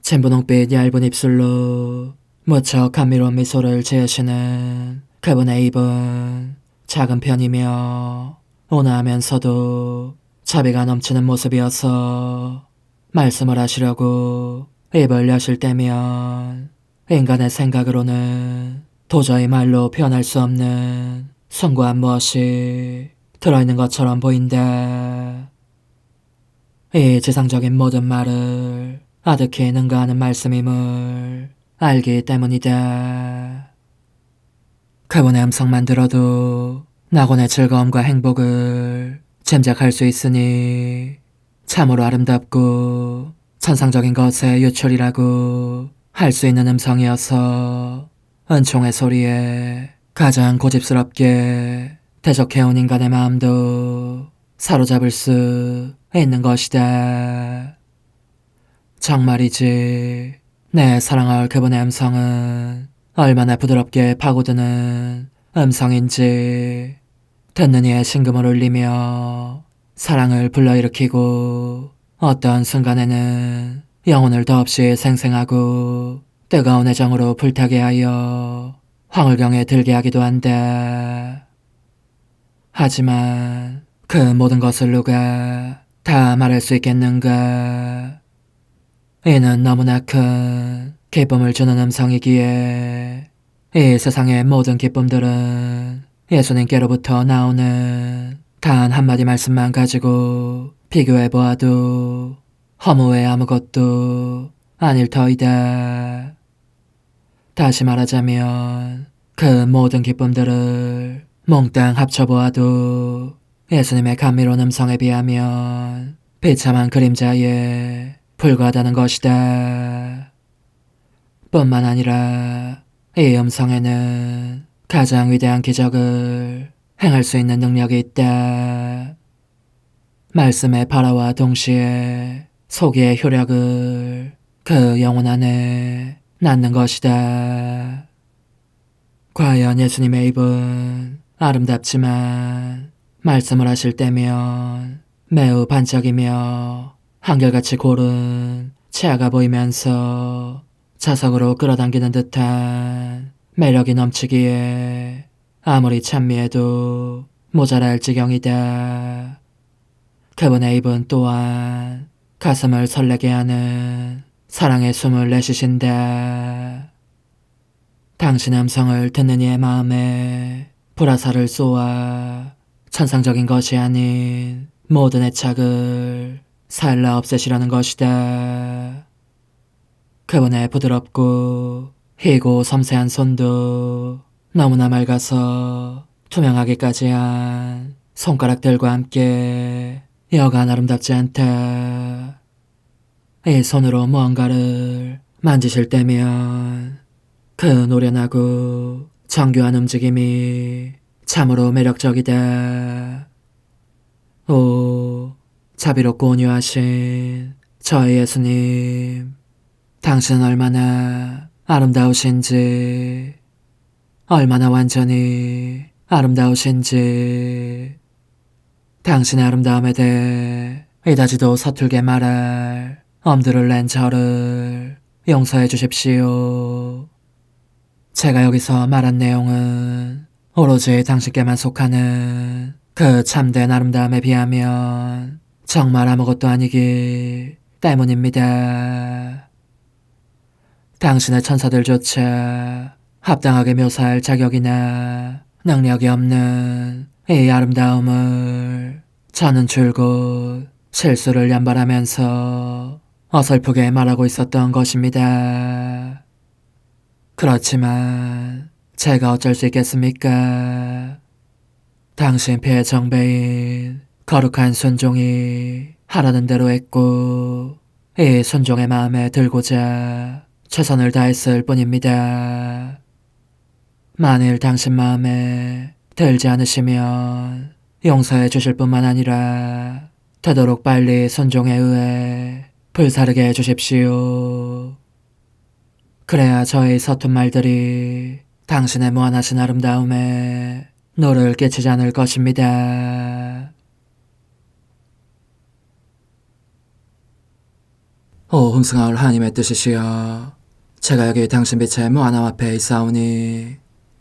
진분홍빛 얇은 입술로 무척 감미로운 미소를 지으시는 그분의 입은 작은 편이며 온화하면서도 자비가 넘치는 모습이어서 말씀을 하시려고 입을 여실 때면 인간의 생각으로는 도저히 말로 표현할 수 없는 숭고한 무엇이 들어있는 것처럼 보인다. 이 지상적인 모든 말을 아득히 능가하는 말씀임을 알기 때문이다. 그분의 음성만 들어도 낙원의 즐거움과 행복을 짐작할 수 있으니 참으로 아름답고 천상적인 것의 유출이라고 할 수 있는 음성이어서 은총의 소리에 가장 고집스럽게 대적해온 인간의 마음도 사로잡을 수 있는 것이다. 정말이지 내 사랑할 그분의 음성은 얼마나 부드럽게 파고드는 음성인지 듣는 이의 심금을 울리며 사랑을 불러일으키고 어떤 순간에는 영혼을 더없이 생생하고 뜨거운 애정으로 불타게 하여 황홀경에 들게 하기도 한다. 하지만 그 모든 것을 누가 다 말할 수 있겠는가? 이는 너무나 큰 기쁨을 주는 음성이기에 이 세상의 모든 기쁨들은 예수님께로부터 나오는 단 한마디 말씀만 가지고 비교해보아도 허무해 아무것도 아닐 터이다. 다시 말하자면 그 모든 기쁨들을 몽땅 합쳐보아도 예수님의 감미로운 음성에 비하면 비참한 그림자에 불과하다는 것이다. 뿐만 아니라 이 음성에는 가장 위대한 기적을 행할 수 있는 능력이 있다. 말씀의 발화와 동시에 소기의 효력을 그 영혼 안에 낳는 것이다. 과연 예수님의 입은 아름답지만 말씀을 하실 때면 매우 반짝이며 한결같이 고른 치아가 보이면서 자석으로 끌어당기는 듯한 매력이 넘치기에 아무리 찬미해도 모자랄 지경이다. 그분의 입은 또한 가슴을 설레게 하는 사랑의 숨을 내쉬신다. 당신의 음성을 듣는 이의 마음에 불화살을 쏘아 천상적인 것이 아닌 모든 애착을 살라 없애시려는 것이다. 그분의 부드럽고 희고 섬세한 손도 너무나 맑아서 투명하기까지 한 손가락들과 함께 여간 아름답지 않다. 이 손으로 무언가를 만지실 때면 그 노련하고 정교한 움직임이 참으로 매력적이다. 오, 자비롭고 온유하신 저의 예수님, 당신은 얼마나 아름다우신지, 얼마나 완전히 아름다우신지, 당신의 아름다움에 대해 이다지도 서툴게 말할 엄두를 낸 저를 용서해 주십시오. 제가 여기서 말한 내용은 오로지 당신께만 속하는 그 참된 아름다움에 비하면 정말 아무것도 아니기 때문입니다. 당신의 천사들조차 합당하게 묘사할 자격이나 능력이 없는 이 아름다움을 저는 줄곧 실수를 연발하면서 어설프게 말하고 있었던 것입니다. 그렇지만 제가 어쩔 수 있겠습니까? 당신 폐의 정배인 거룩한 순종이 하라는 대로 했고 이 순종의 마음에 들고자 최선을 다했을 뿐입니다. 만일 당신 마음에 들지 않으시면 용서해 주실 뿐만 아니라 되도록 빨리 순종에 의해 불사르게 해주십시오. 그래야 저의 서툰 말들이 당신의 무한하신 아름다움에 노를 끼치지 않을 것입니다. 오 흠승하올 하나님의 뜻이시여, 제가 여기 당신 빛의 무한함 앞에 있사오니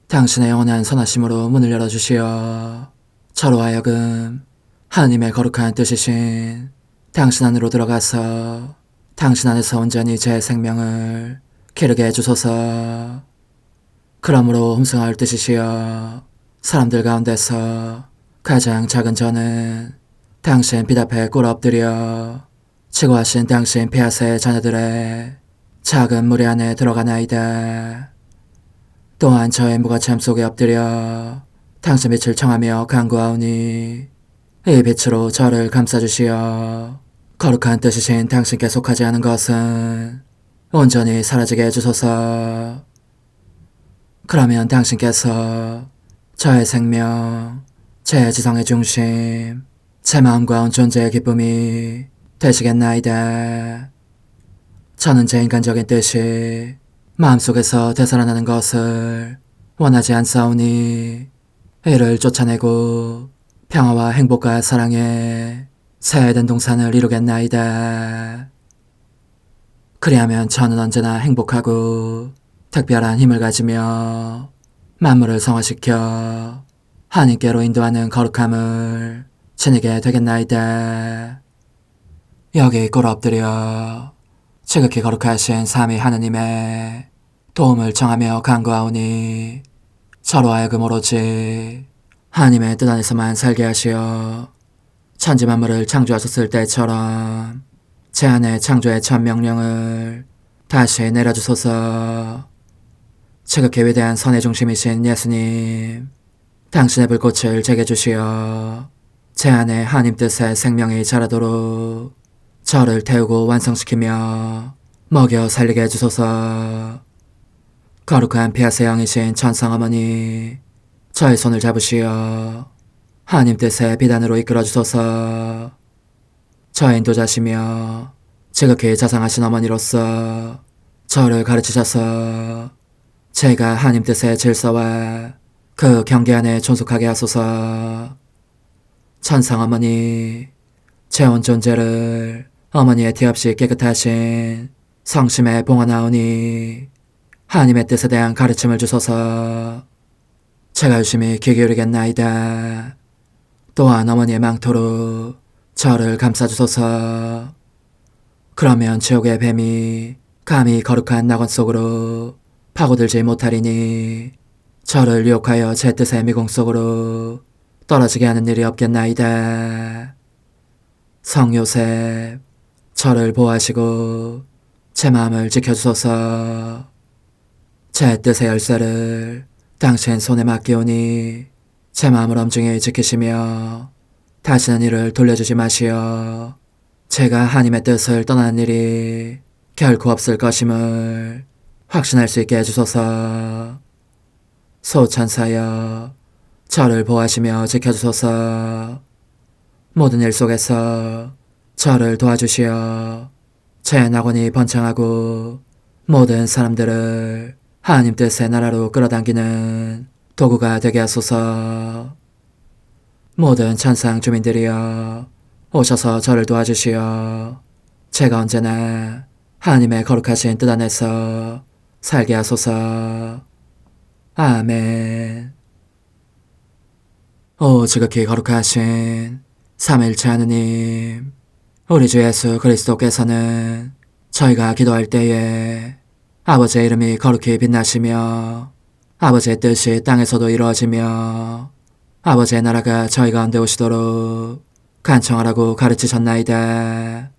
당신의 영원한 선하심으로 문을 열어주시어 저로 하여금 하나님의 거룩한 뜻이신 당신 안으로 들어가서 당신 안에서 온전히 제 생명을 기르게 해주소서. 그러므로 흠승하올 뜻이시여, 사람들 가운데서 가장 작은 저는 당신 빛 앞에 꿇어 엎드려 지고하신 당신 폐하세 자녀들의 작은 무리 안에 들어가나이다. 또한 저의 무거참 속에 엎드려 당신 빛을 청하며 간구하오니 이 빛으로 저를 감싸주시어 거룩한 뜻이신 당신께 속하지 않은 것은 온전히 사라지게 해주소서. 그러면 당신께서 저의 생명, 제 지성의 중심, 제 마음과 온 존재의 기쁨이 되시겠나이다. 저는 제 인간적인 뜻이 마음속에서 되살아나는 것을 원하지 않사오니 이를 쫓아내고 평화와 행복과 사랑에 새해된 동산을 이루겠나이다. 그리하면 저는 언제나 행복하고 특별한 힘을 가지며 만물을 성화시켜 하나님께로 인도하는 거룩함을 지니게 되겠나이다. 여기 꿇어 엎드려 지극히 거룩하신 삼위 하느님의 도움을 청하며 간구하오니 저로 하여금 오로지 하나님의 뜻 안에서만 살게 하시어 천지 만물을 창조하셨을 때처럼 제 안에 창조의 첫 명령을 다시 내려주소서. 지극히 위대한 선의 중심이신 예수님, 당신의 불꽃을 제게 주시어 제 안에 하나님 뜻의 생명이 자라도록 저를 태우고 완성시키며 먹여 살리게 해주소서. 거룩한 피아세 영이신 천상어머니, 저의 손을 잡으시어 하나님 뜻의 비단으로 이끌어주소서. 저의 인도자시며 지극히 자상하신 어머니로서 저를 가르치셔서 제가 하나님 뜻의 질서와 그 경계 안에 존속하게 하소서. 천상어머니, 제 온 존재를 어머니의 티 없이 깨끗하신 성심에 봉헌하오니 하나님의 뜻에 대한 가르침을 주소서. 제가 열심히 귀 기울이겠나이다. 또한 어머니의 망토로 저를 감싸주소서. 그러면 지옥의 뱀이 감히 거룩한 낙원 속으로 파고들지 못하리니 저를 유혹하여 제 뜻의 미궁 속으로 떨어지게 하는 일이 없겠나이다. 성요셉, 저를 보호하시고 제 마음을 지켜주소서. 제 뜻의 열쇠를 당신 손에 맡기오니 제 마음을 엄중히 지키시며 다시는 이를 돌려주지 마시어 제가 하나님의 뜻을 떠나는 일이 결코 없을 것임을 확신할 수 있게 해주소서. 소천사여, 저를 보호하시며 지켜주소서. 모든 일 속에서 저를 도와주시어 제 낙원이 번창하고 모든 사람들을 하나님 뜻의 나라로 끌어당기는 도구가 되게 하소서. 모든 천상 주민들이여, 오셔서 저를 도와주시어 제가 언제나 하나님의 거룩하신 뜻 안에서 살게 하소서. 아멘. 오 지극히 거룩하신 삼위일체 하느님, 우리 주 예수 그리스도께서는 저희가 기도할 때에 아버지의 이름이 거룩히 빛나시며 아버지의 뜻이 땅에서도 이루어지며 아버지의 나라가 저희 가운데 오시도록 간청하라고 가르치셨나이다.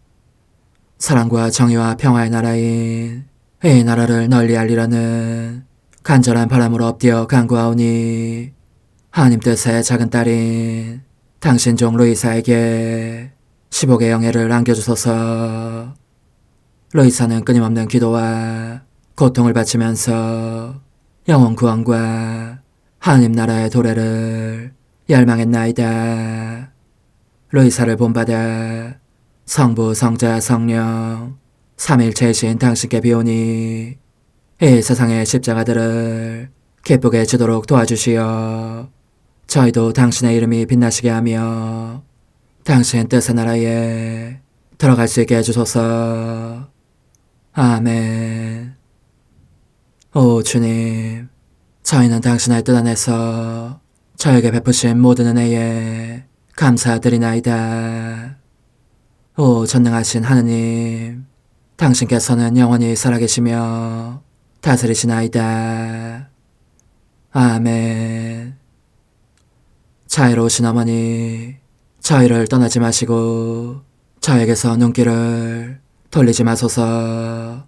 사랑과 정의와 평화의 나라인 이 나라를 널리 알리라는 간절한 바람으로 엎드려 간구하오니 하나님 뜻의 작은 딸인 당신 종 루이사에게 10억의 영예를 안겨주소서. 루이사는 끊임없는 기도와 고통을 바치면서 영혼 구원과 하나님 나라의 도래를 열망했나이다. 루이사를 본받아 성부, 성자, 성령 삼일체이신 당신께 비오니 이 세상의 십자가들을 기쁘게 지도록 도와주시어 저희도 당신의 이름이 빛나시게 하며 당신 뜻의 나라에 들어갈 수 있게 해주소서. 아멘. 오 주님, 저희는 당신의 뜻 안에서 저에게 베푸신 모든 은혜에 감사드리나이다. 오 전능하신 하느님, 당신께서는 영원히 살아계시며 다스리시나이다. 아멘. 자애로우신 어머니, 저희를 떠나지 마시고 저에게서 눈길을 돌리지 마소서.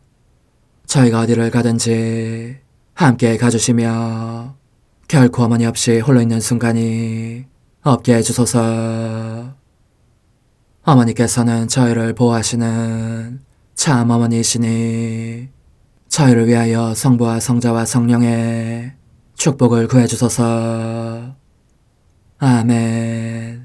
저희가 어디를 가든지 함께 가주시며 결코 어머니 없이 홀로 있는 순간이 없게 해주소서. 어머니께서는 저희를 보호하시는 참 어머니이시니 저희를 위하여 성부와 성자와 성령의 축복을 구해주소서. 아멘.